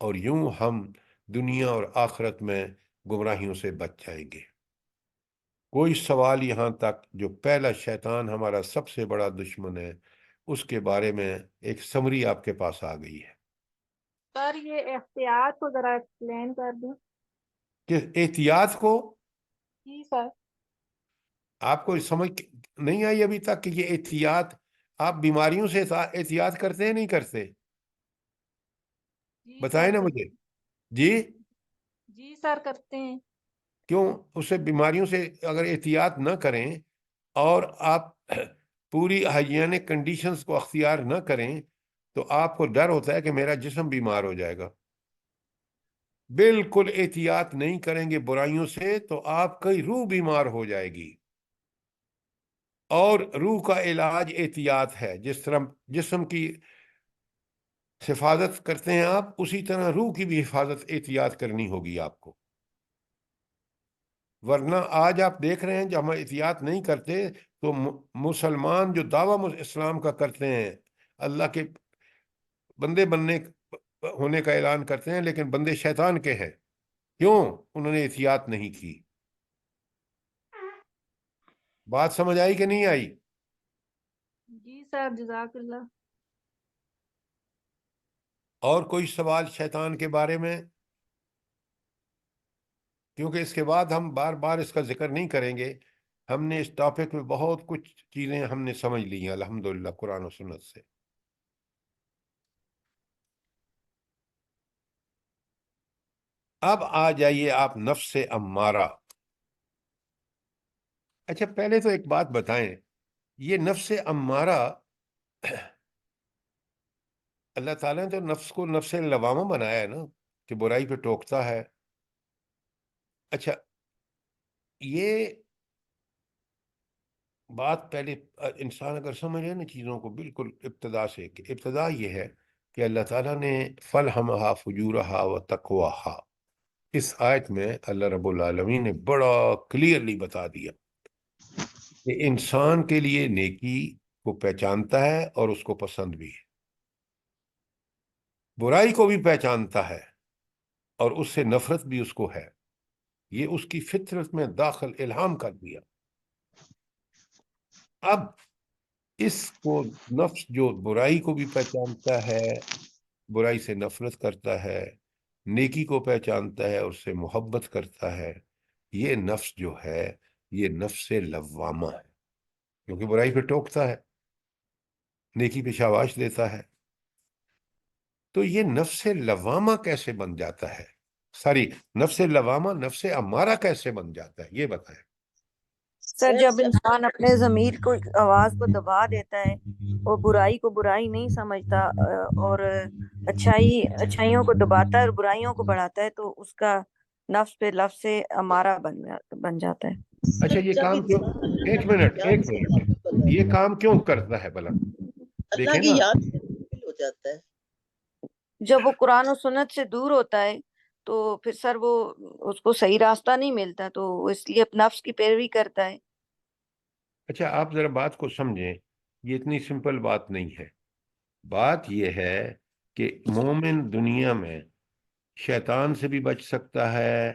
اور یوں ہم دنیا اور آخرت میں گمراہیوں سے بچ جائیں گے۔ کوئی سوال یہاں تک؟ جو پہلا شیطان ہمارا سب سے بڑا دشمن ہے، اس کے بارے میں ایک سمری آپ کے پاس آ گئی ہے سر یہ احتیاط کو ذرا ایکسپلین کر دیں۔ کہ احتیاط کو جی سر۔ آپ کو سمجھ نہیں آئی ابھی تک کہ یہ احتیاط، آپ بیماریوں سے احتیاط کرتے ہیں نہیں کرتے؟ جی بتائیں سر نا مجھے۔ جی، جی سر کرتے ہیں۔ کیوں؟ اسے بیماریوں سے اگر احتیاط نہ کریں اور آپ پوری ہائیجینک کنڈیشنز کو اختیار نہ کریں تو آپ کو ڈر ہوتا ہے کہ میرا جسم بیمار ہو جائے گا. بالکل احتیاط نہیں کریں گے برائیوں سے تو آپ کی روح بیمار ہو جائے گی. اور روح کا علاج احتیاط ہے. جس طرح جسم کی حفاظت کرتے ہیں آپ، اسی طرح روح کی بھی حفاظت احتیاط کرنی ہوگی آپ کو. ورنہ آج آپ دیکھ رہے ہیں جب ہم احتیاط نہیں کرتے تو مسلمان جو دعویٰ اسلام کا کرتے ہیں، اللہ کے بندے ہونے کا اعلان کرتے ہیں، لیکن بندے شیطان کے ہیں. کیوں؟ انہوں نے احتیاط نہیں کی. بات سمجھ آئی کہ نہیں آئی؟ جی سر، جزاک اللہ. اور کوئی سوال شیطان کے بارے میں؟ کیونکہ اس کے بعد ہم بار بار اس کا ذکر نہیں کریں گے. ہم نے اس ٹاپک میں بہت کچھ چیزیں ہم نے سمجھ لی ہیں الحمدللہ قرآن و سنت سے. اب آ جائیے آپ نفس امارہ. اچھا پہلے تو ایک بات بتائیں، یہ نفس امارہ اللہ تعالیٰ نے تو نفس کو نفس لوامہ بنایا ہے نا، کہ برائی پہ ٹوکتا ہے. اچھا یہ بات پہلے انسان اگر سمجھ رہے نا چیزوں کو بالکل ابتدا سے، کہ ابتدا یہ ہے کہ اللہ تعالیٰ نے فَلْهَمَهَا فُجُورَهَا وَتَقْوَاهَا، اس آیت میں اللہ رب العالمین نے بڑا کلیئرلی بتا دیا کہ انسان کے لیے نیکی کو پہچانتا ہے اور اس کو پسند بھی ہے، برائی کو بھی پہچانتا ہے اور اس سے نفرت بھی اس کو ہے. یہ اس کی فطرت میں داخل الہام کر دیا. اب اس کو نفس جو برائی کو بھی پہچانتا ہے، برائی سے نفرت کرتا ہے، نیکی کو پہچانتا ہے، اس سے محبت کرتا ہے، یہ نفس جو ہے یہ نفس لوامہ ہے، کیونکہ برائی پہ ٹوکتا ہے، نیکی پہ شاباش دیتا ہے. تو یہ نفس لوامہ کیسے بن جاتا ہے؟ نفس لوامہ نفس امارہ کیسے بن جاتا ہے، یہ بتائیں. سر جب انسان اپنے ضمیر کو آواز کو دبا دیتا ہے اور برائی کو برائی نہیں سمجھتا اور اچھائیوں کو دباتا ہے اور برائیوں کو بڑھاتا ہے تو اس کا نفس پہ لفظ سے امارہ بن جاتا ہے. اچھا یہ کام کیوں، ایک منٹ یہ کام کیوں کرتا ہے بھلا؟ اللہ دیکھیں کی نا، یاد سے غافل ہو جاتا ہے. جب وہ قرآن و سنت سے دور ہوتا ہے تو پھر سر وہ اس کو صحیح راستہ نہیں ملتا تو اس لیے نفس کی پیروی کرتا ہے. اچھا آپ ذرا بات کو سمجھیں، یہ اتنی سمپل بات نہیں ہے. بات یہ ہے کہ مومن دنیا میں شیطان سے بھی بچ سکتا ہے،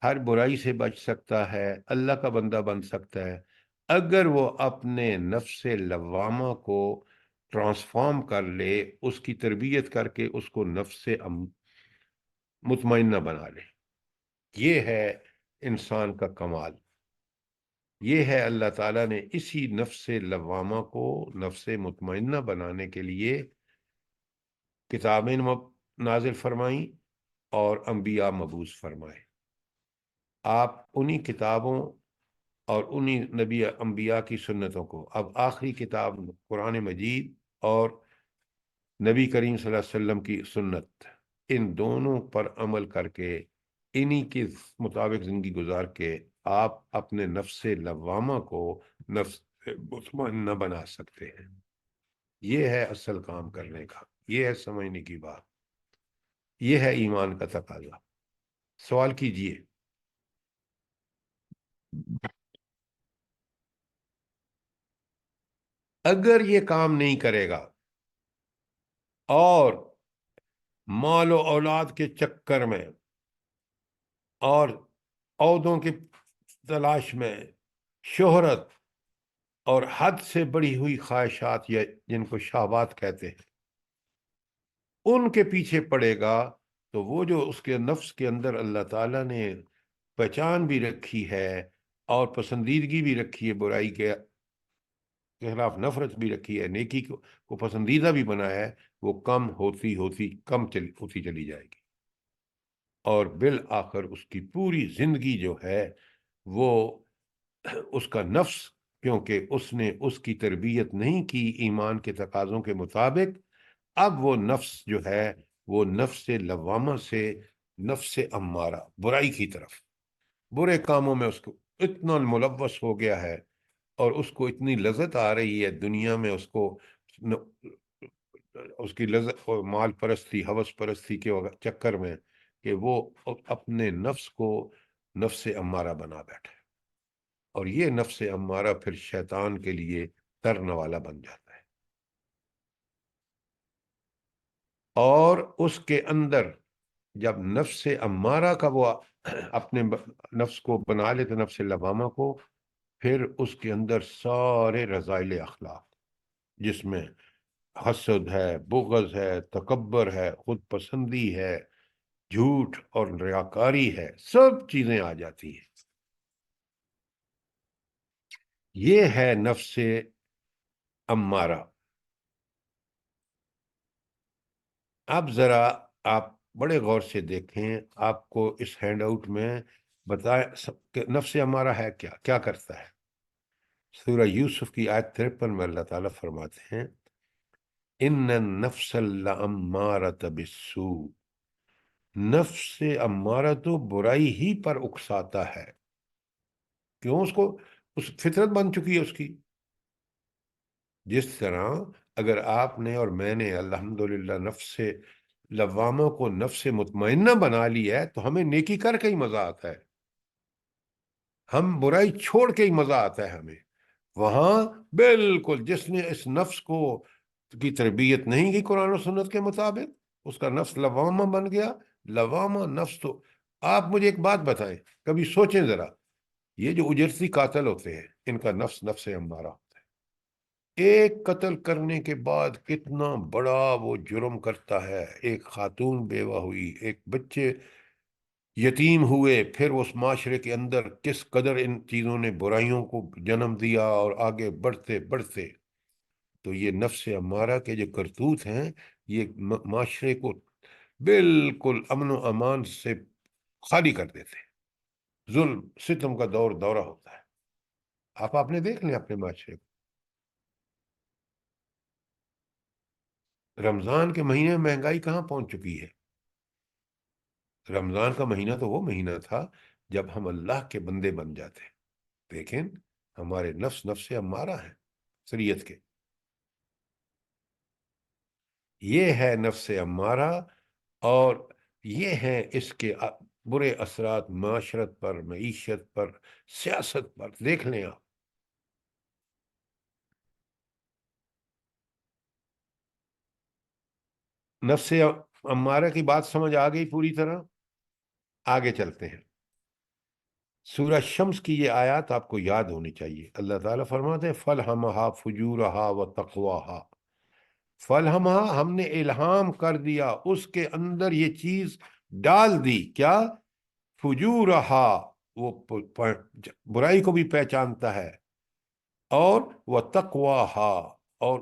ہر برائی سے بچ سکتا ہے، اللہ کا بندہ بن سکتا ہے اگر وہ اپنے نفس لوامہ کو ٹرانسفارم کر لے، اس کی تربیت کر کے اس کو نفس مطمئنہ بنا لے. یہ ہے انسان کا کمال. یہ ہے اللہ تعالیٰ نے اسی نفس لوامہ کو نفس مطمئنہ بنانے کے لیے کتابیں نازل فرمائیں اور انبیاء مبعوث فرمائے. آپ انہی کتابوں اور انہی نبی انبیاء کی سنتوں کو، اب آخری کتاب قرآن مجید اور نبی کریم صلی اللہ علیہ وسلم کی سنت، ان دونوں پر عمل کر کے انہی کے مطابق زندگی گزار کے آپ اپنے نفس لوامہ کو نفس مطمئنہ بنا سکتے ہیں. یہ ہے اصل کام کرنے کا، یہ ہے سمجھنے کی بات، یہ ہے ایمان کا تقاضا. سوال کیجئے. اگر یہ کام نہیں کرے گا اور مال و اولاد کے چکر میں اور عہدوں کی تلاش میں، شہرت اور حد سے بڑھی ہوئی خواہشات، یا جن کو شہوات کہتے ہیں، ان کے پیچھے پڑے گا تو وہ جو اس کے نفس کے اندر اللہ تعالیٰ نے پہچان بھی رکھی ہے اور پسندیدگی بھی رکھی ہے، برائی کے خلاف نفرت بھی رکھی ہے، نیکی کو پسندیدہ بھی بنایا ہے، وہ کم ہوتی ہوتی چلی جائے گی. اور بالآخر اس کی پوری زندگی جو ہے وہ اس کا نفس، کیونکہ اس نے اس کی تربیت نہیں کی ایمان کے تقاضوں کے مطابق، اب وہ نفس جو ہے وہ نفس لوامہ سے نفس امارہ، برائی کی طرف، برے کاموں میں اس کو اتنا ملوث ہو گیا ہے، اور اس کو اتنی لذت آ رہی ہے دنیا میں، اس کی لذت اور مال پرستی، ہوس پرستی کے چکر میں، کہ وہ اپنے نفس کو نفس امارہ بنا بیٹھے، اور یہ نفس امارہ پھر شیطان کے لیے ترنے والا بن جاتا ہے، اور اس کے اندر جب نفس امارہ کا وہ اپنے نفس کو بنا لیتے، نفس لوامہ کو، پھر اس کے اندر سارے رذائل اخلاق، جس میں حسد ہے، بغض ہے، تکبر ہے، خود پسندی ہے، جھوٹ اور ریاکاری ہے، سب چیزیں آ جاتی ہیں۔ یہ ہے نفس امارہ۔ اب ذرا آپ بڑے غور سے دیکھیں، آپ کو اس ہینڈ آؤٹ میں بتائیں کہ نفس امارہ ہے کیا، کیا کرتا ہے۔ سورہ یوسف کی آیت 53 میں اللہ تعالیٰ فرماتے ہیں ان النفس لامارۃ بالسوء، نفس امارہ تو برائی ہی پر اکساتا ہے، کیوں؟ اس کو اس فطرت بن چکی ہے اس کی۔ جس طرح اگر آپ نے اور میں نے الحمدللہ نفس لوامہ کو نفس مطمئنہ بنا لیا ہے، تو ہمیں نیکی کر کے ہی مزہ آتا ہے، ہم برائی چھوڑ کے ہی مزہ آتا ہے ہمیں۔ وہاں بالکل جس نے اس نفس کو کی تربیت نہیں کی قرآن و سنت کے مطابق، اس کا نفس لوامہ بن گیا۔ لوامہ نفس تو آپ مجھے ایک بات بتائیں، کبھی سوچیں ذرا، یہ جو اجرتی قاتل ہوتے ہیں ان کا نفس نفس امارہ ہوتا ہے، ایک قتل کرنے کے بعد کتنا بڑا وہ جرم کرتا ہے، ایک خاتون بیوہ ہوئی، ایک بچے یتیم ہوئے، پھر اس معاشرے کے اندر کس قدر ان چیزوں نے برائیوں کو جنم دیا، اور آگے بڑھتے بڑھتے تو یہ نفس امارہ کے جو کرتوت ہیں، یہ معاشرے کو بالکل امن و امان سے خالی کر دیتے ہیں، ظلم ستم کا دورہ ہوتا ہے۔ آپ نے دیکھ لیں اپنے معاشرے کو، رمضان کے مہینے میں مہنگائی کہاں پہنچ چکی ہے۔ رمضان کا مہینہ تو وہ مہینہ تھا جب ہم اللہ کے بندے بن جاتے، لیکن ہمارے نفس امارہ ہیں شریعت کے۔ یہ ہے نفس امارہ، اور یہ ہیں اس کے برے اثرات معاشرت پر، معیشت پر، سیاست پر، دیکھ لیں آپ۔ نفس امارہ کی بات سمجھ آ گئی پوری طرح؟ آگے چلتے ہیں۔ سورہ شمس کی یہ آیات آپ کو یاد ہونی چاہیے۔ اللہ تعالیٰ فرماتے ہیں فَلْهَمَهَا فُجُورَهَا وَتَقْوَاهَا، فَلْهَمَهَا، ہم نے الہام کر دیا، اس کے اندر یہ چیز ڈال دی، کیا؟ فجورہا، وہ برائی کو بھی پہچانتا ہے، اور وَتَقْوَاهَا، اور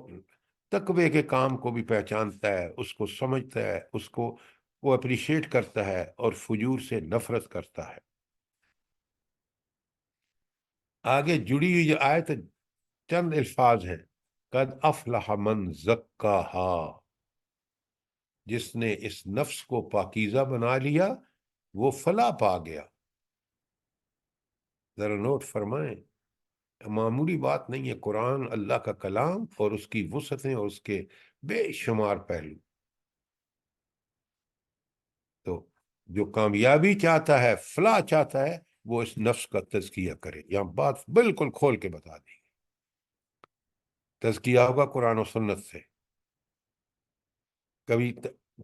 تقوی کے کام کو بھی پہچانتا ہے، اس کو سمجھتا ہے، اس کو وہ اپریشیٹ کرتا ہے، اور فجور سے نفرت کرتا ہے۔ آگے جڑی ہوئی جو آیت چند الفاظ ہیں، قد افلح من زکاہا، جس نے اس نفس کو پاکیزہ بنا لیا وہ فلاح پا گیا۔ ذرا نوٹ فرمائیں، معمولی بات نہیں ہے، قرآن اللہ کا کلام اور اس کی وسعتیں اور اس کے بے شمار پہلو۔ تو جو کامیابی چاہتا ہے، فلاح چاہتا ہے، وہ اس نفس کا تزکیہ کرے۔ یہاں بات بالکل کھول کے بتا دی، تزکیہ ہوگا قرآن و سنت سے۔ کبھی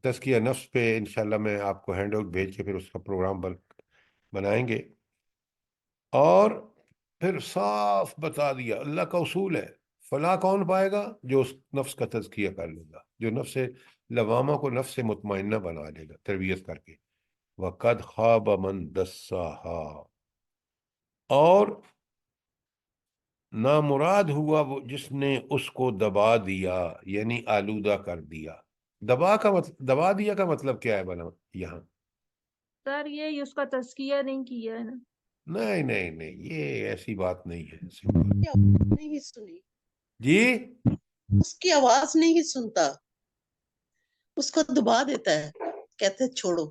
تزکیہ نفس پہ انشاءاللہ میں آپ کو ہینڈ آؤٹ بھیج کے پھر اس کا پروگرام بنائیں گے، اور پھر صاف بتا دیا اللہ کا اصول ہے، فلاح کون پائے گا؟ جو اس نفس کا تزکیہ کر لے گا، جو نفس لوامہ کو نفس مطمئنہ بنا لے گا تربیت کر کے۔ وَقَدْ خَابَ مَنْ دَسَّاهَا، اور نامراد ہوا وہ جس نے اس کو دبا دیا، یعنی آلودہ کر دیا۔ دبا دیا کا مطلب کیا ہے بنا یہاں؟ سر یہ اس کا تزکیہ نہیں کیا ہے نا. نہیں نہیں نہیں، یہ ایسی بات نہیں ہے. کی آواز نہیں سنی، جی اس کی آواز نہیں سنتا، اس کو دبا دیتا ہے، کہتے ہیں چھوڑو.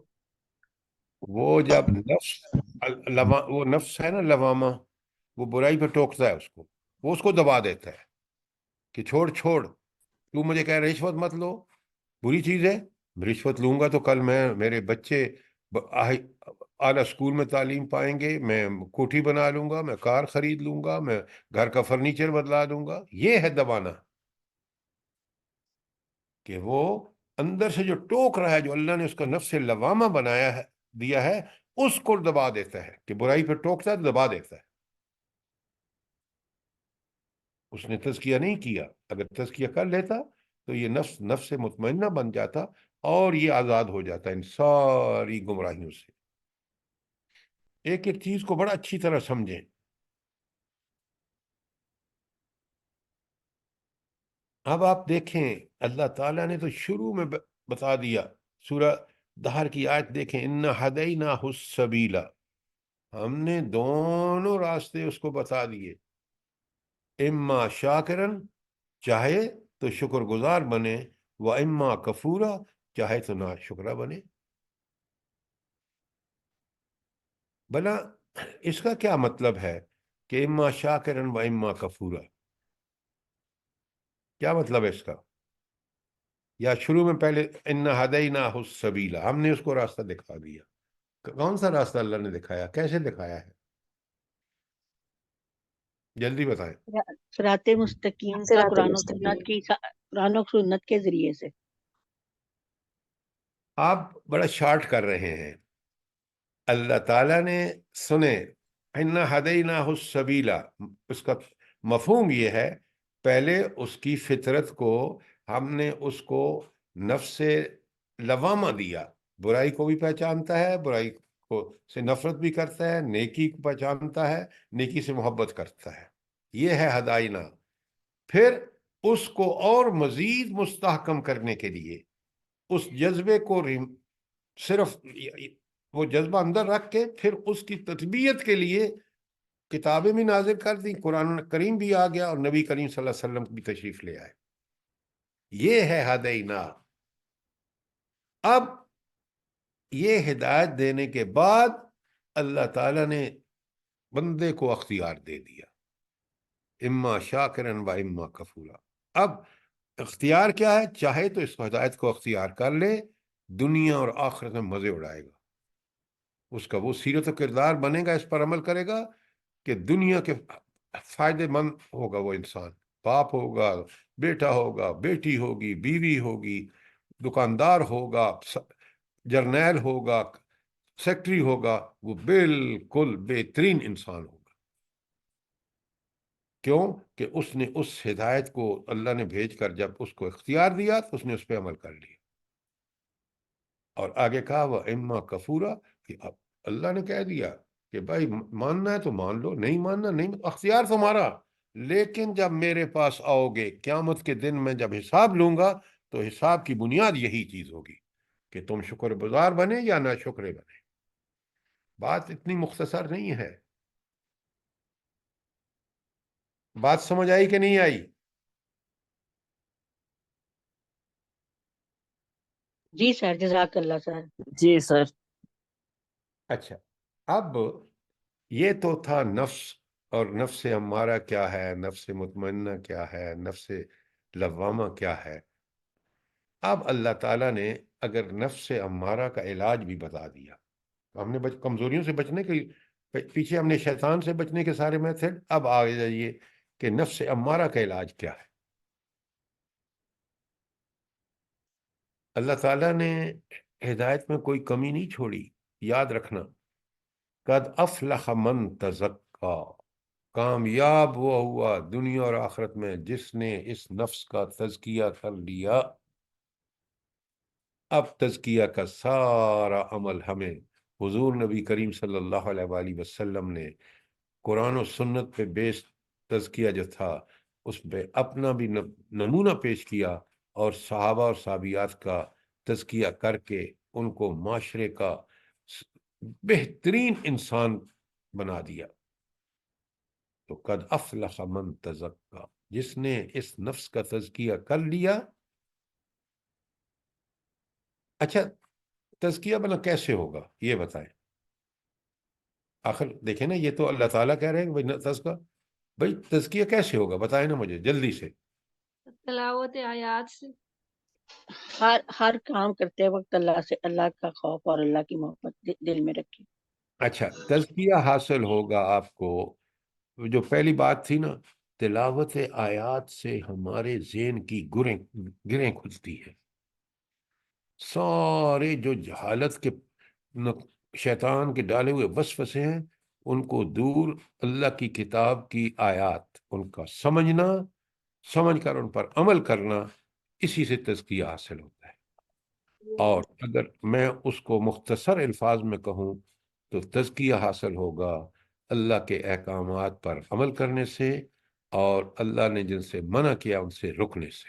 وہ جب نفس وہ نفس ہے نا لوامہ، وہ برائی پہ ٹوکتا ہے اس کو، وہ اس کو دبا دیتا ہے کہ چھوڑ چھوڑ، تو مجھے کہہ رہا رشوت مت لو، بری چیز ہے. رشوت لوں گا تو کل میرے بچے اعلیٰ اسکول میں تعلیم پائیں گے، میں کوٹھی بنا لوں گا، میں کار خرید لوں گا، میں گھر کا فرنیچر بدلا دوں گا. یہ ہے دبانا، کہ وہ اندر سے جو ٹوک رہا ہے، جو اللہ نے اس کا نفس لوامہ بنایا ہے، دیا ہے، اس کو دبا دیتا ہے. کہ برائی پہ ٹوکتا ہے تو دبا دیتا ہے. اس نے تزکیہ نہیں کیا. اگر تزکیہ کر لیتا تو یہ نفس مطمئنہ بن جاتا اور یہ آزاد ہو جاتا ان ساری گمراہیوں سے. ایک ایک چیز کو بڑا اچھی طرح سمجھیں. اب آپ دیکھیں، اللہ تعالیٰ نے تو شروع میں بتا دیا. سورہ دہر کی آیت دیکھیں، اِنَّا هَدَيْنَاهُ السَّبِيلَ، ہم نے دونوں راستے اس کو بتا دیے. اما شاکرن، چاہے تو شکر گزار بنے، و اما کفورا، چاہے تو نا شکرہ بنے. بھلا اس کا کیا مطلب ہے کہ اما شاکرن و اما کفورا؟ کیا مطلب ہے اس کا؟ یا شروع میں پہلے اِنَّا هَدَيْنَاهُ السَّبِيلَ، ہم نے اس کو راستہ دکھا دیا. کون سا راستہ اللہ نے دکھایا؟ کیسے دکھایا ہے؟ جلدی بتائیں. صراط مستقیم کا قرآن و سنت کے ذریعے سے. آپ بڑا شارٹ کر رہے ہیں. اللہ تعالیٰ نے سنے اِنَّا هَدَيْنَاهُ السَّبِيلَ، اس کا مفہوم یہ ہے، پہلے اس کی فطرت کو ہم نے اس کو نفس لوامہ دیا. برائی کو بھی پہچانتا ہے، برائی کو سے نفرت بھی کرتا ہے، نیکی کو پہچانتا ہے، نیکی سے محبت کرتا ہے. یہ ہے ہداینا. پھر اس کو اور مزید مستحکم کرنے کے لیے اس جذبے کو صرف وہ جذبہ اندر رکھ کے پھر اس کی تثبیت کے لیے کتابیں بھی نازل کر دی، قرآن کریم بھی آ گیا، اور نبی کریم صلی اللہ علیہ وسلم بھی تشریف لے آئے. یہ ہے ہدینا. اب یہ ہدایت دینے کے بعد اللہ تعالیٰ نے بندے کو اختیار دے دیا، اما شاکرن و اما کفورا. اب اختیار کیا ہے؟ چاہے تو اس ہدایت کو اختیار کر لے، دنیا اور آخرت میں مزے اڑائے گا. اس کا وہ سیرت و کردار بنے گا، اس پر عمل کرے گا کہ دنیا کے فائدے مند ہوگا. وہ انسان باپ ہوگا، بیٹا ہوگا، بیٹی ہوگی، بیوی ہوگی، دکاندار ہوگا، جرنیل ہوگا، سیکٹری ہوگا، وہ بالکل بہترین انسان ہوگا. کیوں کہ اس نے اس ہدایت کو اللہ نے بھیج کر جب اس کو اختیار دیا تو اس نے اس پہ عمل کر لیا. اور آگے کہا وہ اما کفورا، کہ اب اللہ نے کہہ دیا کہ بھائی ماننا ہے تو مان لو، نہیں ماننا نہیں، اختیار تمہارا. لیکن جب میرے پاس آؤ گے قیامت کے دن میں جب حساب لوں گا تو حساب کی بنیاد یہی چیز ہوگی کہ تم شکر گزار بنے یا نہ شکرے بنے. بات اتنی مختصر نہیں ہے. بات سمجھ آئی کہ نہیں آئی؟ جی سر، جزاک اللہ سر. جی سر. اچھا، اب یہ تو تھا نفس، اور نفس امارہ کیا ہے، نفس مطمئنہ کیا ہے، نفس لوامہ کیا ہے. اب اللہ تعالیٰ نے اگر نفس امارہ کا علاج بھی بتا دیا، ہم نے کمزوریوں سے بچنے کے پیچھے ہم نے شیطان سے بچنے کے سارے میتھڈ، اب آ جائیے کہ نفس امارہ کا علاج کیا ہے. اللہ تعالیٰ نے ہدایت میں کوئی کمی نہیں چھوڑی. یاد رکھنا، قد افلح من تزکا، کامیاب وہ ہوا دنیا اور آخرت میں جس نے اس نفس کا تزکیہ کر لیا. اب تزکیہ کا سارا عمل ہمیں حضور نبی کریم صلی اللہ علیہ وآلہ وسلم نے قرآن و سنت پہ بیس تزکیہ جو تھا اس پہ اپنا بھی نمونہ پیش کیا، اور صحابہ اور صحابیات کا تزکیہ کر کے ان کو معاشرے کا بہترین انسان بنا دیا. تو قد افلح من تزکا، جس نے اس نفس کا تزکیہ کر لیا. اچھا تزکیہ بنا کیسے ہوگا یہ بتائیں. آخر دیکھیں نا، یہ تو اللہ تعالیٰ کہہ رہے ہیں کہ تزکیہ، بھائی تزکیہ کیسے ہوگا بتائیں نا مجھے جلدی سے. تلاوت آیات سے. ہر کام کرتے وقت اللہ سے، اللہ کا خوف اور اللہ کی محبت دل میں رکھے. اچھا تزکیہ حاصل ہوگا آپ کو، جو پہلی بات تھی نا، تلاوت آیات سے ہمارے ذہن کی گریں کھلتی ہے. سارے جو جہالت کے شیطان کے ڈالے ہوئے وسوسے ہیں ان کو دور، اللہ کی کتاب کی آیات ان کا سمجھنا، سمجھ کر ان پر عمل کرنا، اسی سے تزکیہ حاصل ہوتا ہے. اور اگر میں اس کو مختصر الفاظ میں کہوں تو تزکیہ حاصل ہوگا اللہ کے احکامات پر عمل کرنے سے، اور اللہ نے جن سے منع کیا ان سے رکنے سے.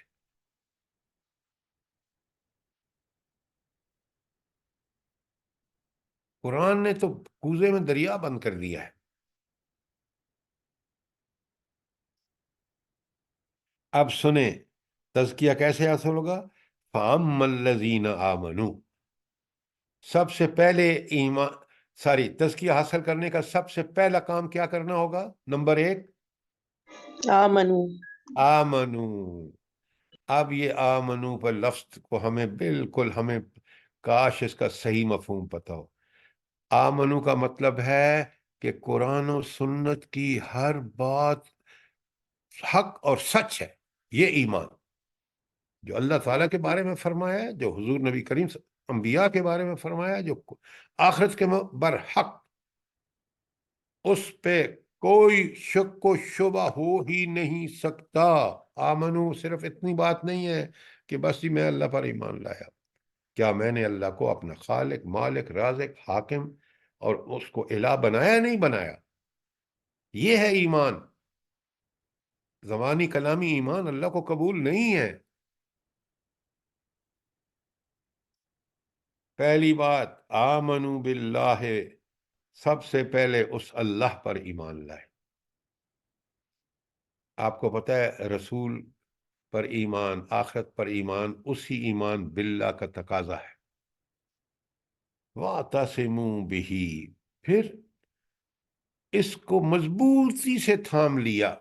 قرآن نے تو کوزے میں دریا بند کر دیا ہے. اب سنیں تزکیہ کیسے حاصل ہوگا. فَأَمَّا الَّذِينَ آمَنُوا، سب سے پہلے تزکیہ حاصل کرنے کا سب سے پہلا کام کیا کرنا ہوگا؟ نمبر 1 آمنو. آمنو. اب یہ آمنو پر لفظ کو ہمیں کاش اس کا صحیح مفہوم پتہ ہو. آمنو کا مطلب ہے کہ قرآن و سنت کی ہر بات حق اور سچ ہے. یہ ایمان جو اللہ تعالیٰ کے بارے میں فرمایا ہے، جو حضور نبی کریم انبیاء کے بارے میں فرمایا، جو آخرت کے برحق، اس پہ کوئی شک و شبہ ہو ہی نہیں سکتا. آمنو صرف اتنی بات نہیں ہے کہ بس جی میں اللہ پر ایمان لایا. کیا میں نے اللہ کو اپنا خالق، مالک، رازق، حاکم اور اس کو الہ بنایا؟ نہیں بنایا. یہ ہے ایمان. زبانی کلامی ایمان اللہ کو قبول نہیں ہے. پہلی بات آمنو باللہ، سب سے پہلے اس اللہ پر ایمان لائے. آپ کو پتہ ہے رسول پر ایمان، آخرت پر ایمان، اسی ایمان باللہ کا تقاضا ہے. وَاعْتَصِمُوا بِهِ، پھر اس کو مضبوطی سے تھام لیا.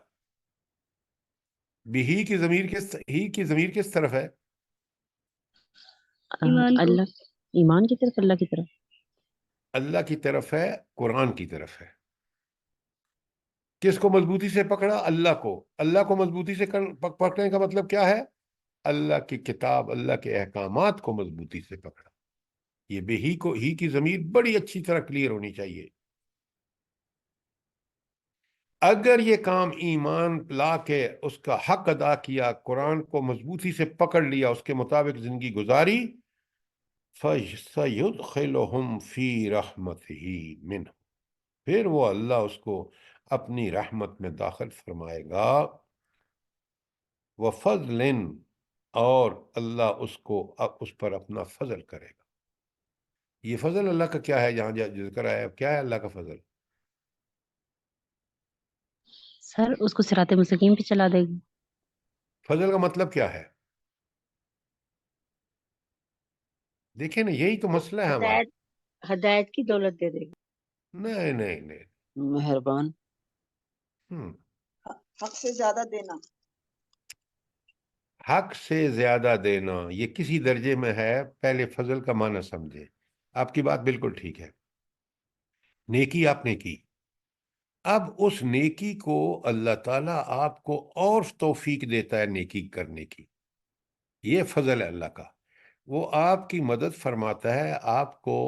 بِهِ کی ضمیر کس طرف ہے؟ اللہ، ایمان کی طرف، اللہ کی طرف. اللہ کی طرف ہے، قرآن کی طرف ہے. کس کو مضبوطی سے پکڑا؟ اللہ کو. اللہ کو مضبوطی سے پکڑنے کا مطلب کیا ہے؟ اللہ کی کتاب، اللہ کے احکامات کو مضبوطی سے پکڑا. یہ ہی کی ضمیر بڑی اچھی طرح کلیئر ہونی چاہیے. اگر یہ کام ایمان لا کے اس کا حق ادا کیا، قرآن کو مضبوطی سے پکڑ لیا، اس کے مطابق زندگی گزاری، فَسَيُدْخِلُهُمْ فِي رَحْمَتِهِ مِنْهُ، پھر وہ اللہ اس کو اپنی رحمت میں داخل فرمائے گا. وَفَضْلٍ، اور اللہ اس پر اپنا فضل کرے گا. یہ فضل اللہ کا کیا ہے؟ جہاں ذکر آیا کیا ہے اللہ کا فضل؟ سر اس کو صراط مستقیم پہ چلا دے گی. فضل کا مطلب کیا ہے؟ دیکھیں نا یہی تو مسئلہ ہے ہمارا. ہدایت کی دولت دے دے گی. نہیں نہیں نہیں. مہربان. حق سے زیادہ دینا. حق سے زیادہ دینا یہ کسی درجے میں ہے. پہلے فضل کا معنی سمجھے. آپ کی بات بالکل ٹھیک ہے. نیکی آپ نے کی، اب اس نیکی کو اللہ تعالیٰ آپ کو اور توفیق دیتا ہے نیکی کرنے کی. یہ فضل ہے اللہ کا. وہ آپ کی مدد فرماتا ہے، آپ کو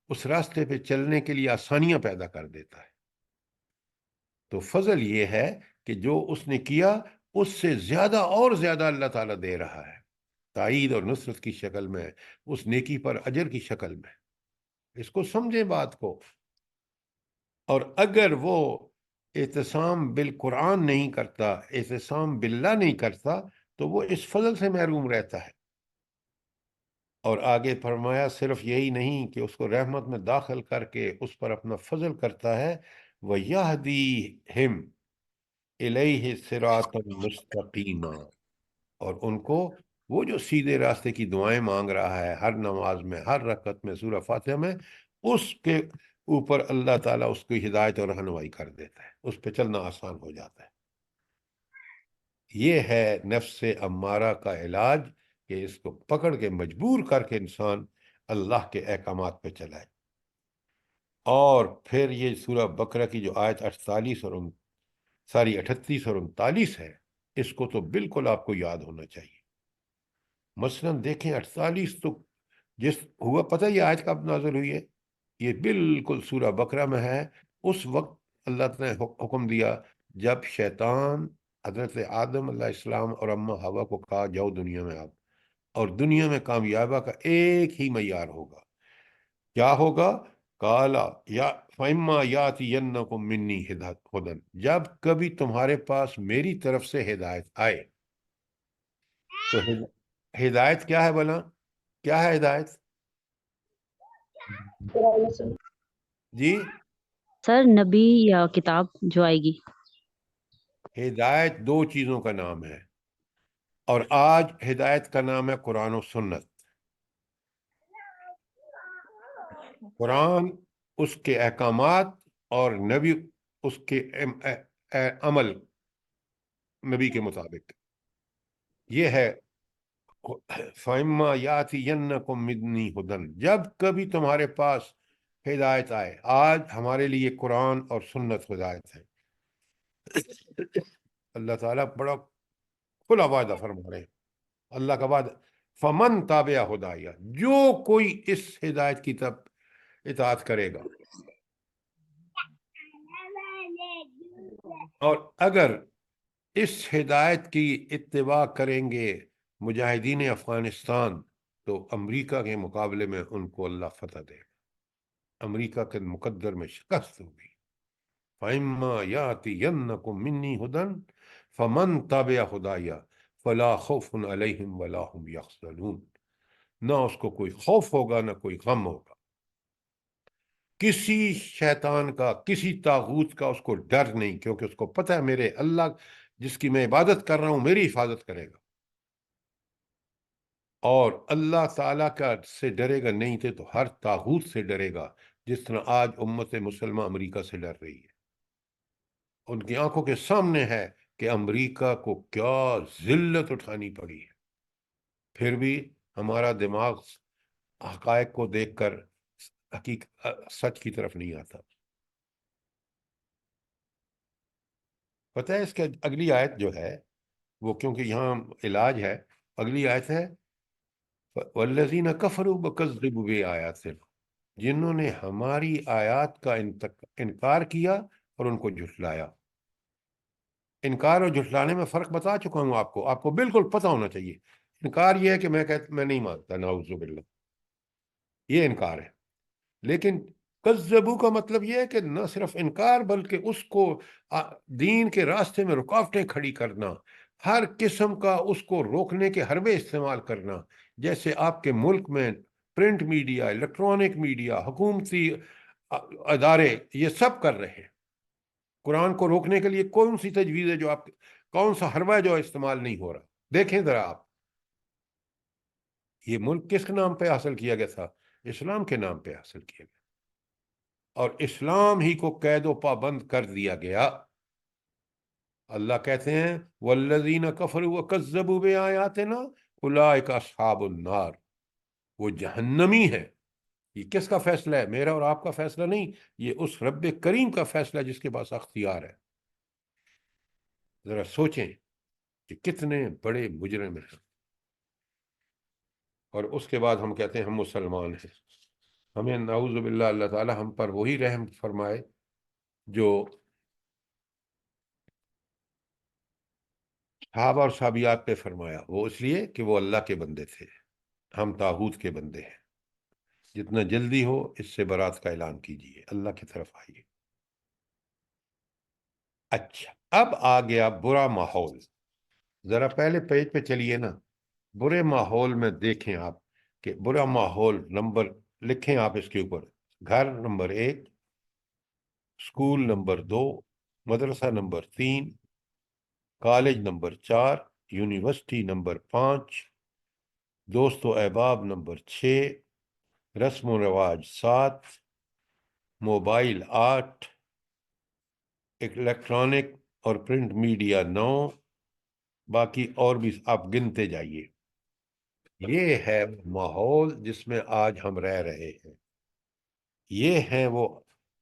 اس راستے پہ چلنے کے لیے آسانیاں پیدا کر دیتا ہے. تو فضل یہ ہے کہ جو اس نے کیا اس سے زیادہ اور زیادہ اللہ تعالیٰ دے رہا ہے، تائید اور نصرت کی شکل میں، اس نیکی پر اجر کی شکل میں. اس کو سمجھیں بات کو. اور اگر وہ اعتصام بالقرآن نہیں کرتا، اعتصام باللہ نہیں کرتا، تو وہ اس فضل سے محروم رہتا ہے. اور آگے فرمایا صرف یہی نہیں کہ اس کو رحمت میں داخل کر کے اس پر اپنا فضل کرتا ہے، وَيَهْدِيهِمْ إِلَيْهِ صِرَاطًا مُسْتَقِيمًا، اور ان کو وہ جو سیدھے راستے کی دعائیں مانگ رہا ہے ہر نماز میں، ہر رکعت میں، سورہ فاتحہ میں، اس کے اوپر اللہ تعالیٰ اس کی ہدایت اور رہنمائی کر دیتا ہے، اس پہ چلنا آسان ہو جاتا ہے۔ یہ ہے نفس امارہ کا علاج، کہ اس کو پکڑ کے مجبور کر کے انسان اللہ کے احکامات پہ چلائے۔ اور پھر یہ سورہ بقرہ کی جو آیت 38 اور 38 اور 39 ہے، اس کو تو بالکل آپ کو یاد ہونا چاہیے۔ مثلا دیکھیں 48 تو جس ہوا پتہ یہ آیت کب نازل ہوئی ہے؟ یہ بالکل سورہ بقرہ میں ہے۔ اس وقت اللہ تعالیٰ نے حکم دیا جب شیطان حضرت آدم علیہ السلام اور اماں حوا کو کہا جاؤ دنیا میں آپ، اور دنیا میں کامیابی کا ایک ہی معیار ہوگا، کیا ہوگا؟ کالا یا فَإِمَّا يَأْتِيَنَّكُم مِّنِّي ہدن، جب کبھی تمہارے پاس میری طرف سے ہدایت آئے۔ تو ہدایت کیا ہے بلا؟ کیا ہے ہدایت؟ جی، سر نبی یا کتاب جو آئے گی؟ ہدایت دو چیزوں کا نام ہے، اور آج ہدایت کا نام ہے قرآن و سنت۔ قرآن اس کے احکامات، اور نبی اس کے عمل نبی کے مطابق۔ یہ ہے فَإِمَّا يَأْتِيَنَّكُم مِّنِّي ہدن، جب کبھی تمہارے پاس ہدایت آئے۔ آج ہمارے لیے قرآن اور سنت ہدایت ہے۔ اللہ تعالیٰ بڑا کھلا وعدہ فرما رہے ہیں، اللہ کا وعدہ، فمن تابع ہدایہ، جو کوئی اس ہدایت کی طرف اطاعت کرے گا، اور اگر اس ہدایت کی اتباع کریں گے مجاہدین افغانستان، تو امریکہ کے مقابلے میں ان کو اللہ فتح دے گا، امریکہ کے مقدر میں شکست ہوگی۔ فَإِمَّا يَأْتِيَنَّكُم مِّنِّي هُدًى فَمَن تَبِعَ هُدَايَ فَلَا خَوْفٌ عَلَيْهِمْ وَلَا هُمْ يَحْزَنُونَ، نہ اس کو کوئی خوف ہوگا نہ کوئی غم ہوگا۔ کسی شیطان کا، کسی طاغوت کا اس کو ڈر نہیں، کیونکہ اس کو پتہ ہے میرے اللہ جس کی میں عبادت کر رہا ہوں میری حفاظت کرے گا، اور اللہ تعالیٰ کا سے ڈرے گا نہیں تھے تو ہر طاغوت سے ڈرے گا، جس طرح آج امت مسلمہ امریکہ سے ڈر رہی ہے۔ ان کی آنکھوں کے سامنے ہے کہ امریکہ کو کیا ذلت اٹھانی پڑی ہے، پھر بھی ہمارا دماغ حقائق کو دیکھ کر سچ کی طرف نہیں آتا۔ پتہ ہے اس کے اگلی آیت جو ہے وہ، کیونکہ یہاں علاج ہے، اگلی آیت ہے وَالَّذِينَ كَفَرُوا وَكَذَّبُوا بِآيَاتِنَا، جنہوں نے ہماری آیات کا انکار کیا اور ان کو جھٹلایا۔ انکار اور جھٹلانے میں فرق بتا چکا ہوں آپ کو بالکل پتہ ہونا چاہیے۔ انکار یہ ہے کہ میں نہیں مانتا، نعوذ باللہ، یہ انکار ہے۔ لیکن کذبو کا مطلب یہ ہے کہ نہ صرف انکار بلکہ اس کو دین کے راستے میں رکاوٹیں کھڑی کرنا، ہر قسم کا اس کو روکنے کے حربے استعمال کرنا، جیسے آپ کے ملک میں پرنٹ میڈیا، الیکٹرانک میڈیا، حکومتی ادارے یہ سب کر رہے ہیں۔ قرآن کو روکنے کے لیے کون سی تجویز ہے جو آپ، کون سا حربہ ہے جو استعمال نہیں ہو رہا؟ دیکھیں ذرا آپ، یہ ملک کس نام پہ حاصل کیا گیا تھا؟ اسلام کے نام پہ حاصل کیا گیا، اور اسلام ہی کو قید و پابند کر دیا گیا۔ اللہ کہتے ہیں والذین کفروا وکذبوا بآیاتنا اولئک اصحاب النار، وہ جہنمی ہے۔ یہ کس کا فیصلہ ہے؟ میرا اور آپ کا فیصلہ نہیں، یہ اس رب کریم کا فیصلہ ہے جس کے پاس اختیار ہے۔ ذرا سوچیں کہ کتنے بڑے مجرم ہیں، اور اس کے بعد ہم کہتے ہیں ہم مسلمان ہیں۔ ہمیں نعوذ باللہ اللہ تعالی ہم پر وہی رحم فرمائے جو صحابہ اور صحابیات پہ فرمایا، وہ اس لیے کہ وہ اللہ کے بندے تھے، ہم طاغوت کے بندے ہیں۔ جتنا جلدی ہو اس سے برات کا اعلان کیجیے، اللہ کی طرف آئیے۔ اچھا، اب آ گیا برا ماحول۔ ذرا پہلے پیج پہ چلیے نا، برے ماحول میں دیکھیں آپ کہ برا ماحول نمبر لکھیں آپ اس کے اوپر: گھر نمبر 1، اسکول نمبر 2، مدرسہ number 3، college number 4، university number 5، دوست و احباب نمبر 6، رسم و رواج 7، موبائل 8، الیکٹرانک اور پرنٹ میڈیا 9، باقی اور بھی آپ گنتے جائیے۔ یہ ہے ماحول جس میں آج ہم رہ رہے ہیں۔ یہ ہیں وہ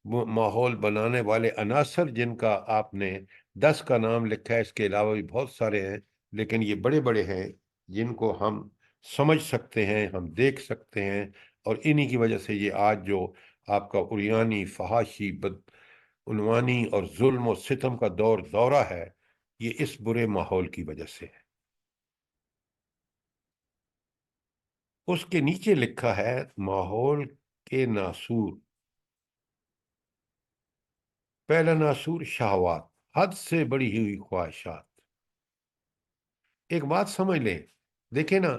ماحول بنانے والے عناصر جن کا آپ نے 10 کا نام لکھا ہے، اس کے علاوہ بھی بہت سارے ہیں، لیکن یہ بڑے بڑے ہیں جن کو ہم سمجھ سکتے ہیں، ہم دیکھ سکتے ہیں، اور انہی کی وجہ سے یہ آج جو آپ کا عریانی، فحاشی، بدعنوانی اور ظلم و ستم کا دورہ ہے، یہ اس برے ماحول کی وجہ سے ہے۔ اس کے نیچے لکھا ہے ماحول کے ناسور۔ پہلا ناسور شہوات، حد سے بڑی ہوئی خواہشات۔ ایک بات سمجھ لیں، دیکھیں نا،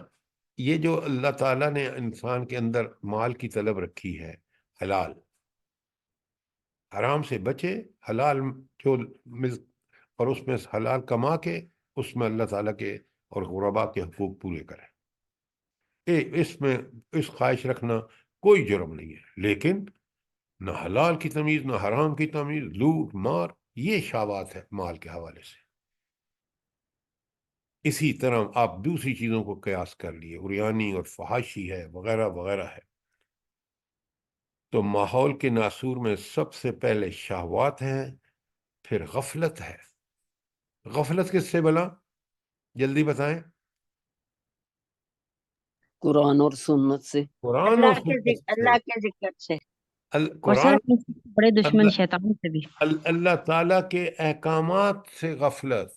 یہ جو اللہ تعالیٰ نے انسان کے اندر مال کی طلب رکھی ہے، حلال، حرام سے بچے، حلال جو اور اس میں حلال کما کے اس میں اللہ تعالیٰ کے اور غربا کے حقوق پورے کرے۔ اس میں اس خواہش رکھنا کوئی جرم نہیں ہے، لیکن نہ حلال کی تمیز نہ حرام کی تمیز، لوٹ مار، یہ شہوات ہے مال کے حوالے سے۔ اسی طرح آپ دوسری چیزوں کو قیاس کر لیے، عریانی اور فحاشی ہے، وغیرہ وغیرہ ہے۔ تو ماحول کے ناسور میں سب سے پہلے شہوات ہیں، پھر غفلت ہے۔ غفلت کس سے بلا؟ جلدی بتائیں۔ قرآن اور سنت سے۔ قرآن اور سنت سے۔ اللہ کے ذکر سے۔ اور سر قرآن، اپنے بڑے دشمن اللہ شیطان سے بھی۔ اللہ تعالیٰ کے احکامات سے غفلت،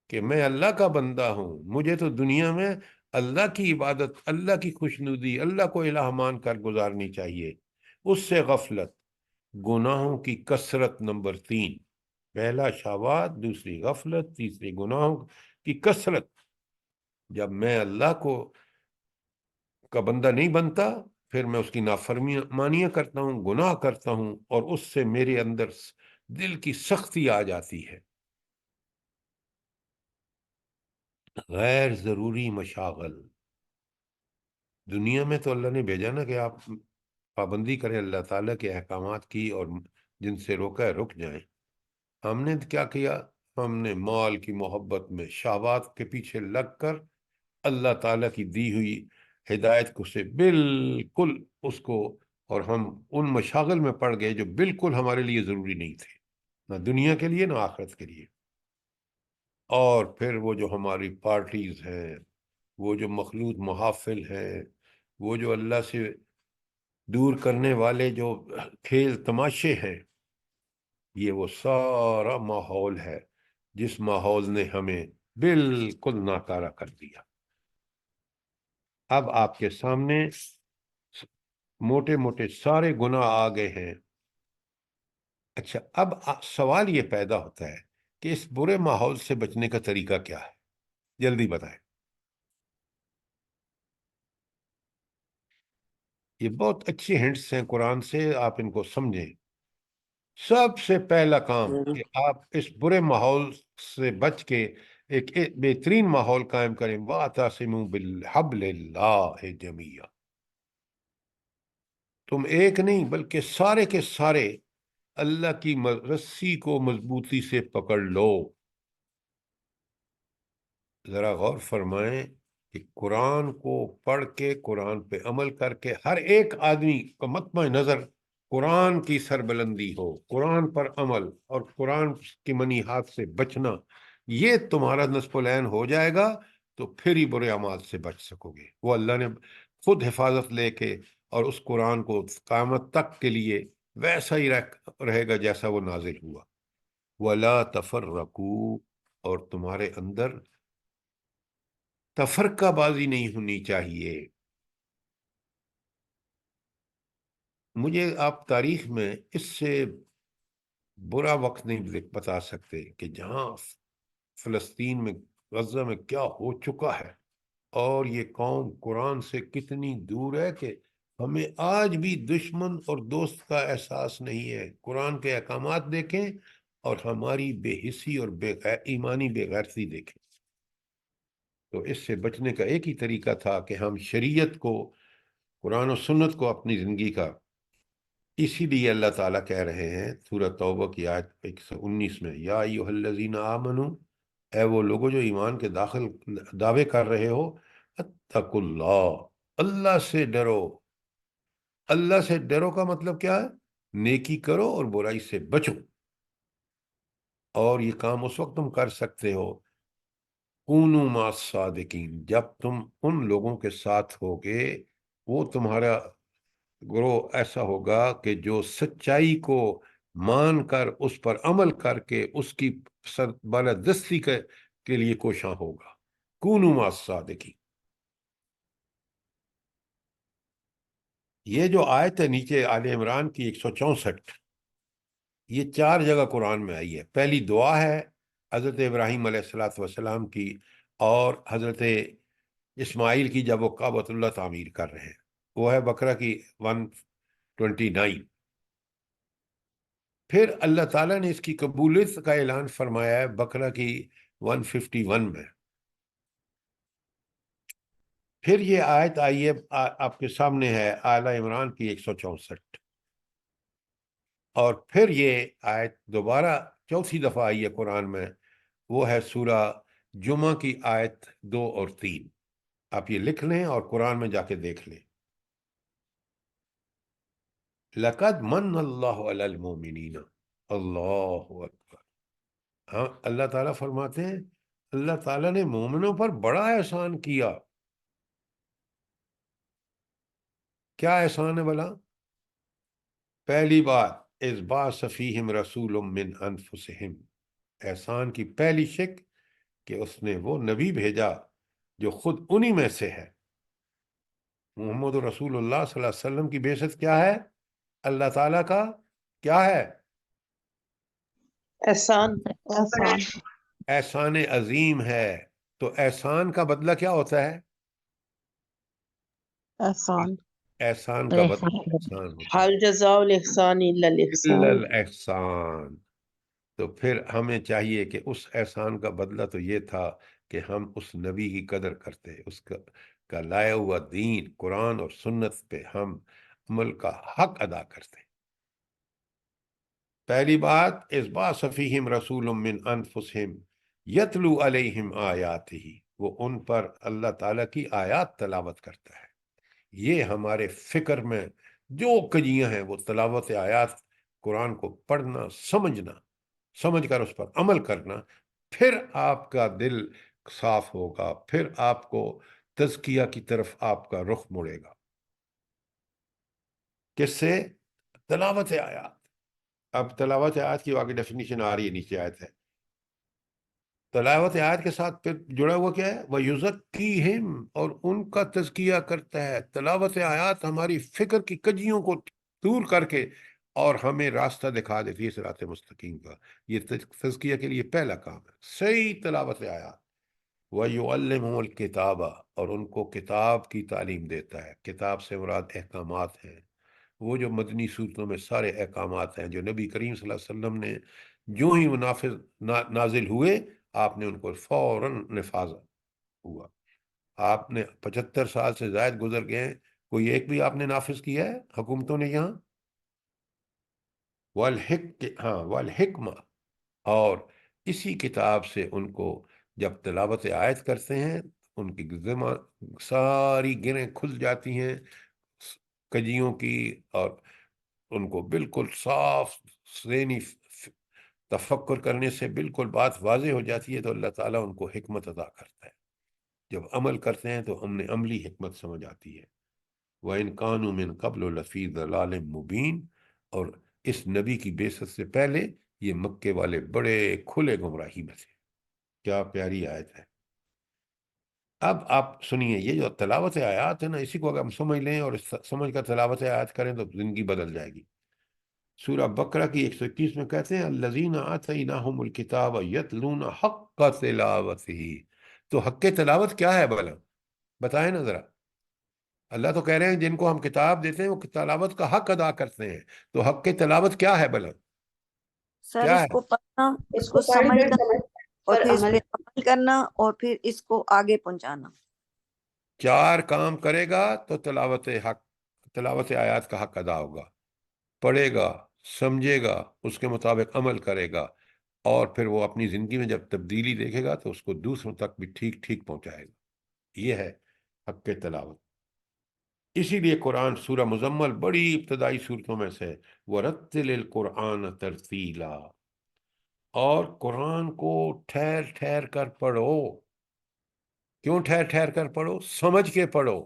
کہ میں اللہ کا بندہ ہوں، مجھے تو دنیا میں اللہ کی عبادت، اللہ کی خوشنودی، اللہ کو الہ مان کر گزارنی چاہیے، اس سے غفلت۔ گناہوں کی کثرت نمبر 3، پہلا شہوات، دوسری غفلت، تیسری گناہوں کی کثرت۔ جب میں اللہ کا بندہ نہیں بنتا، پھر میں اس کی نافرمانیاں کرتا ہوں، گناہ کرتا ہوں، اور اس سے میرے اندر دل کی سختی آ جاتی ہے۔ غیر ضروری مشاغل، دنیا میں تو اللہ نے بھیجا نا کہ آپ پابندی کریں اللہ تعالیٰ کے احکامات کی، اور جن سے روکا ہے رک جائیں۔ ہم نے کیا کیا؟ ہم نے مال کی محبت میں شہوات کے پیچھے لگ کر اللہ تعالیٰ کی دی ہوئی ہدایت کو سے بالکل اس کو، اور ہم ان مشاغل میں پڑ گئے جو بالکل ہمارے لیے ضروری نہیں تھے، نہ دنیا کے لیے نہ آخرت کے لیے۔ اور پھر وہ جو ہماری پارٹیز ہیں، وہ جو مخلوط محافل ہیں، وہ جو اللہ سے دور کرنے والے جو کھیل تماشے ہیں، یہ وہ سارا ماحول ہے جس ماحول نے ہمیں بالکل ناکارہ کر دیا۔ اب آپ کے سامنے موٹے موٹے سارے گناہ آ گئے ہیں۔ اچھا، اب سوال یہ پیدا ہوتا ہے کہ اس برے ماحول سے بچنے کا طریقہ کیا ہے؟ جلدی بتائیں۔ یہ بہت اچھی ہنٹس ہیں قرآن سے، آپ ان کو سمجھیں۔ سب سے پہلا کام کہ آپ اس برے ماحول سے بچ کے ایک بہترین ماحول قائم کریں، وَاعْتَصِمُوا بِالْحَبْلِ اللَّهِ جَمِيعًا۔ تم ایک نہیں بلکہ سارے کے سارے اللہ کی رسی کو مضبوطی سے پکڑ لو۔ ذرا غور فرمائیں کہ قرآن کو پڑھ کے، قرآن پہ عمل کر کے، ہر ایک آدمی کا مطمع نظر قرآن کی سربلندی ہو، قرآن پر عمل اور قرآن کی منیحات سے بچنا، یہ تمہارا نصب العین ہو جائے گا، تو پھر ہی برے اعمال سے بچ سکو گے۔ وہ اللہ نے خود حفاظت لے کے اور اس قرآن کو قیامت تک کے لیے ویسا ہی رہے گا جیسا وہ نازل ہوا۔ وَلَا تَفَرَّقُوا، اور تمہارے اندر تفرقہ بازی نہیں ہونی چاہیے۔ مجھے آپ تاریخ میں اس سے برا وقت نہیں بتا سکتے کہ جہاں فلسطین میں، غزہ میں کیا ہو چکا ہے، اور یہ قوم قرآن سے کتنی دور ہے کہ ہمیں آج بھی دشمن اور دوست کا احساس نہیں ہے. قرآن کے احکامات دیکھیں اور ہماری بے حسی اور ایمانی بے غیرتی دیکھیں. تو اس سے بچنے کا ایک ہی طریقہ تھا کہ ہم شریعت کو، قرآن و سنت کو اپنی زندگی کا. اسی لیے اللہ تعالیٰ کہہ رہے ہیں سورہ توبہ کی آیت 119 میں، یا ایھا الذین آمنو، اے وہ لوگوں جو ایمان کے دعوے کر رہے ہو، اتقوا اللہ، اللہ سے ڈرو. اللہ سے ڈرو کا مطلب کیا ہے؟ نیکی کرو اور برائی سے بچو. اور یہ کام اس وقت تم کر سکتے ہو کونوا مع الصادقین، جب تم ان لوگوں کے ساتھ ہوگے، وہ تمہارا گروہ ایسا ہوگا کہ جو سچائی کو مان کر اس پر عمل کر کے اس کی بالادستی کے لیے کوشاں ہوگا. کونوا مع الصادقین. یہ جو آیت ہے نیچے آل عمران کی 164، یہ 4 جگہ قرآن میں آئی ہے. پہلی دعا ہے حضرت ابراہیم علیہ السلام کی اور حضرت اسماعیل کی جب وہ کعبۃ اللہ تعمیر کر رہے ہیں، وہ ہے بقرہ کی 129. پھر اللہ تعالیٰ نے اس کی قبولیت کا اعلان فرمایا ہے بقرہ کی 151 میں. پھر یہ آیت آئی ہے آپ کے سامنے ہے آل عمران کی 164. اور پھر یہ آیت دوبارہ چوتھی دفعہ آئی ہے قرآن میں، وہ ہے سورہ جمعہ کی آیت 2 اور 3. آپ یہ لکھ لیں اور قرآن میں جا کے دیکھ لیں. لَقَدْ مَنَّ اللَّهُ عَلَى الْمُؤْمِنِينَ. اللہ اکبر. ہاں، اللہ تعالیٰ فرماتے ہیں اللہ تعالیٰ نے مومنوں پر بڑا احسان کیا. کیا احسان ہے بھلا؟ پہلی بات، اذ بعث فیہم رسول من انفسہم. احسان کی پہلی شک کہ اس نے وہ نبی بھیجا جو خود انہی میں سے ہے. محمد رسول اللہ صلی اللہ علیہ وسلم کی بعثت کیا ہے؟ اللہ تعالیٰ کا کیا ہے؟ احسان. احسان عظیم ہے. تو احسان کا بدلہ کیا ہوتا ہے؟ احسان. احسان کا بدلہ احسان ہوتا ہے. حل جزاء الاحسان الا الا الاحسان. الاحسان. تو پھر ہمیں چاہیے کہ اس احسان کا بدلہ تو یہ تھا کہ ہم اس نبی کی قدر کرتے، اس کا لایا ہوا دین قرآن اور سنت پہ ہم عمل کا حق ادا کرتے. پہلی بات، اذ بعث فیہم رسول من انفسہم یتلو علیہم آیاتہ، وہ ان پر اللہ تعالیٰ کی آیات تلاوت کرتا ہے. یہ ہمارے فکر میں جو کجیاں ہیں وہ تلاوت آیات، قرآن کو پڑھنا، سمجھ کر اس پر عمل کرنا. پھر آپ کا دل صاف ہوگا، پھر آپ کو تزکیہ کی طرف آپ کا رخ مڑے گا. کس سے؟ تلاوت آیات. اب تلاوت آیات کی آگے ڈیفینیشن آ رہی ہے، نیچے آیت ہے. تلاوت آیات کے ساتھ پھر جڑا ہوا کیا ہے؟ وَيُزَكِّيهِمْ، اور ان کا تزکیہ کرتا ہے. تلاوت آیات ہماری فکر کی کجیوں کو دور کر کے اور ہمیں راستہ دکھا دیتی ہے صراط مستقیم کا. یہ تزکیہ کے لیے پہلا کام ہے، صحیح تلاوت آیات. وَيُعَلِّمُهُمُ الْكِتَابَ، اور ان کو کتاب کی تعلیم دیتا ہے. کتاب سے مراد احکامات ہیں، وہ جو مدنی صورتوں میں سارے احکامات ہیں جو نبی کریم صلی اللہ علیہ وسلم نے جو ہی وہ نازل ہوئے، آپ نے ان کو فوراً نفاذ ہوا. آپ نے 75 سال سے زائد گزر گئے ہیں، کوئی ایک بھی آپ نے نافذ کیا ہے حکومتوں نے یہاں؟ والحکمہ، اور اسی کتاب سے ان کو جب تلاوت آیت کرتے ہیں ان کی ساری گرہیں کھل جاتی ہیں کجیوں کی، اور ان کو بالکل صاف ذہنی تفکر کرنے سے بالکل بات واضح ہو جاتی ہے. تو اللہ تعالیٰ ان کو حکمت عطا کرتا ہے. جب عمل کرتے ہیں تو ہم نے عملی حکمت سمجھ آتی ہے. وَإِن كَانُوا مِن قَبْلُ لَفِي ضَلَالٍ مُبِينٍ، اور اس نبی کی بعثت سے پہلے یہ مکے والے بڑے کھلے گمراہی میں تھے. کیا پیاری آیت ہے. اب آپ سنیے، یہ جو تلاوت آیات ہے نا، اسی کو اگر ہم سمجھ لیں اور سمجھ کر تلاوت آیات کریں تو زندگی بدل جائے گی. سورہ بقرہ کی 121 میں کہتے ہیں الذین آتیناہم الکتاب یتلون حق تلاوتہ. تو حق تلاوت کیا ہے بھلا؟ بتائیں نا ذرا. اللہ تو کہہ رہے ہیں جن کو ہم کتاب دیتے ہیں وہ تلاوت کا حق ادا کرتے ہیں. تو حق کی تلاوت کیا ہے بھلا؟ سر کیا اس ہے؟ کو پڑھنا، اس اس کو کو پڑھ کر سمجھنا، سمجھ اور پر پھر اس عمل پہ عمل کرنا، اور پھر اس کو آگے پہنچانا. 4 کام کرے گا تو تلاوت آیات کا حق ادا ہوگا. پڑھے گا، سمجھے گا، اس کے مطابق عمل کرے گا، اور پھر وہ اپنی زندگی میں جب تبدیلی دیکھے گا تو اس کو دوسروں تک بھی ٹھیک ٹھیک پہنچائے گا. یہ ہے حق تلاوت. اسی لیے قرآن سورہ مزمل بڑی ابتدائی صورتوں میں سے وَرَتِّلِ الْقُرْآنَ تَرْتِیلًا، اور قرآن کو ٹھہر ٹھہر کر پڑھو. کیوں ٹھہر ٹھہر کر پڑھو؟ سمجھ کے پڑھو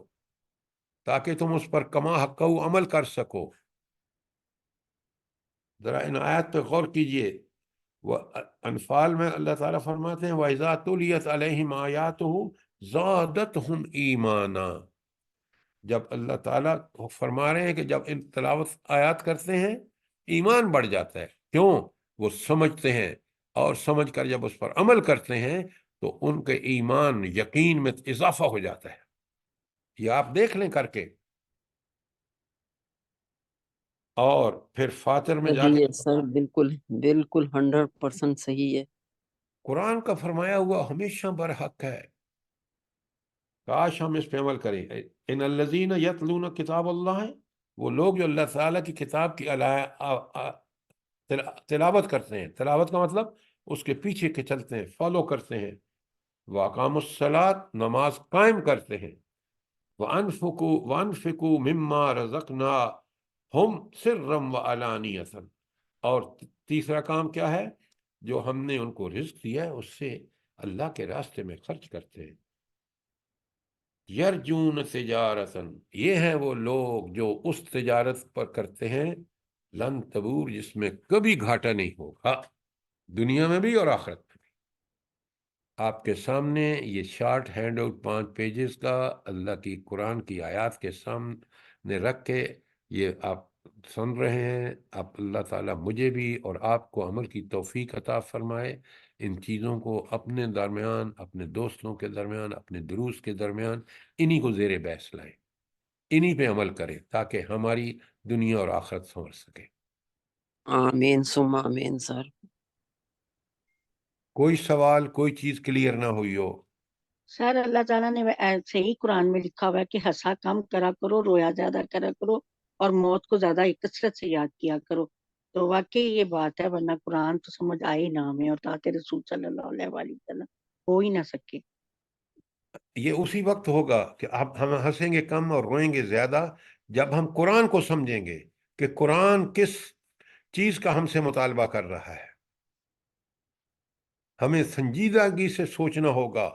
تاکہ تم اس پر کما حق عمل کر سکو. ذرا ان آیات پہ غور کیجئے. انفال میں اللہ تعالیٰ فرماتے ہیں وَإِذَا تُلِيَتْ عَلَيْهِمْ آيَاتُهُ زَادَتْهُمْ ایمانا. جب اللہ تعالیٰ فرما رہے ہیں کہ جب ان تلاوت آیات کرتے ہیں ایمان بڑھ جاتا ہے. کیوں؟ وہ سمجھتے ہیں، اور سمجھ کر جب اس پر عمل کرتے ہیں تو ان کے ایمان یقین میں اضافہ ہو جاتا ہے. یہ آپ دیکھ لیں کر کے. اور پھر فاتر میں جا صحیح کے ہے سر، بالکل بالکل 100% صحیح ہے. قرآن کا فرمایا ہوا ہمیشہ برحق ہے. کاش ہم اس پہ عمل کریں. ان الذین یتلون کتاب اللہ ہے وہ لوگ جو اللہ تعالیٰ کی کتاب کی تلاوت کرتے ہیں. تلاوت کا مطلب اس کے پیچھے کے چلتے ہیں، فالو کرتے ہیں. وَأَقَامُوا الصَّلَاةَ نماز قائم کرتے ہیں. وَأَنفِقُوا مِمَّا رَزَقْنَاهُمْ سِرًّا وَعَلَانِيَةً. اور تیسرا کام کیا ہے؟ جو ہم نے ان کو رزق دیا ہے اس سے اللہ کے راستے میں خرچ کرتے ہیں. یرجون تجارتاً، یہ ہیں وہ لوگ جو اس تجارت پر کرتے ہیں لن تبور، جس میں کبھی گھاٹا نہیں ہوگا، دنیا میں بھی اور آخرت میں بھی. آپ کے سامنے یہ شارٹ ہینڈ آؤٹ 5 پیجز کا اللہ کی قرآن کی آیات کے سامنے رکھ کے یہ آپ سن رہے ہیں. آپ اللہ تعالیٰ مجھے بھی اور آپ کو عمل کی توفیق عطا فرمائے. ان چیزوں کو اپنے درمیان، اپنے دوستوں کے درمیان، اپنے دروس کے درمیان انہی کو زیر بحث لائیں، انہی پہ عمل کریں تاکہ ہماری دنیا اور آخرت سنور سکے. آمین ثم آمین سر. کوئی سوال، کوئی چیز کلیئر نہ ہوئی ہو؟ سر اللہ تعالیٰ نے ایسے ہی قرآن میں لکھا ہوا ہے کہ ہنسا کم کرا کرو، رویا زیادہ کرا کرو، اور موت کو زیادہ کثرت سے یاد کیا کرو. تو واقعی یہ بات ہے، ورنہ قرآن تو سمجھ آئے ہی نہ ہمیں، اور طاعت رسول صلی اللہ علیہ وآلہ وسلم ہو ہی نہ سکے. یہ اسی وقت ہوگا کہ اب ہم ہنسیں گے کم اور روئیں گے زیادہ جب ہم قرآن کو سمجھیں گے کہ قرآن کس چیز کا ہم سے مطالبہ کر رہا ہے. ہمیں سنجیدگی سے سوچنا ہوگا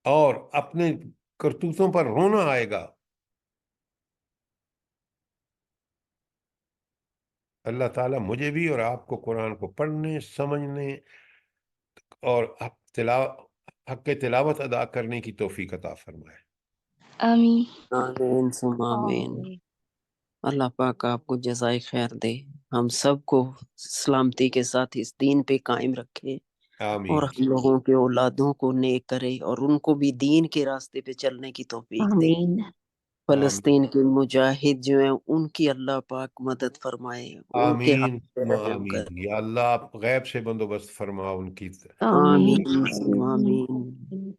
اور اپنے کرتوتوں پر رونا آئے گا. اللہ تعالیٰ مجھے بھی اور آپ کو قرآن کو پڑھنے، سمجھنے اور حق تلاوت ادا کرنے کی توفیق عطا فرمائے. آمین. آمین ثم آمین. آمین. اللہ پاک آپ کو جزائے خیر دے، ہم سب کو سلامتی کے ساتھ اس دین پہ قائم رکھے، اور آمین. ہم لوگوں کے اولادوں کو نیک کرے، اور ان کو بھی دین کے راستے پہ چلنے کی توفیق دے. آمین. فلسطین کے مجاہد جو ہیں ان کی اللہ پاک مدد فرمائے، ان کے آمین حق پہ رحم آمین. کرے. یا اللہ آپ غیب سے بندوبست فرما ان کی. آمین آمین. ثم آمین.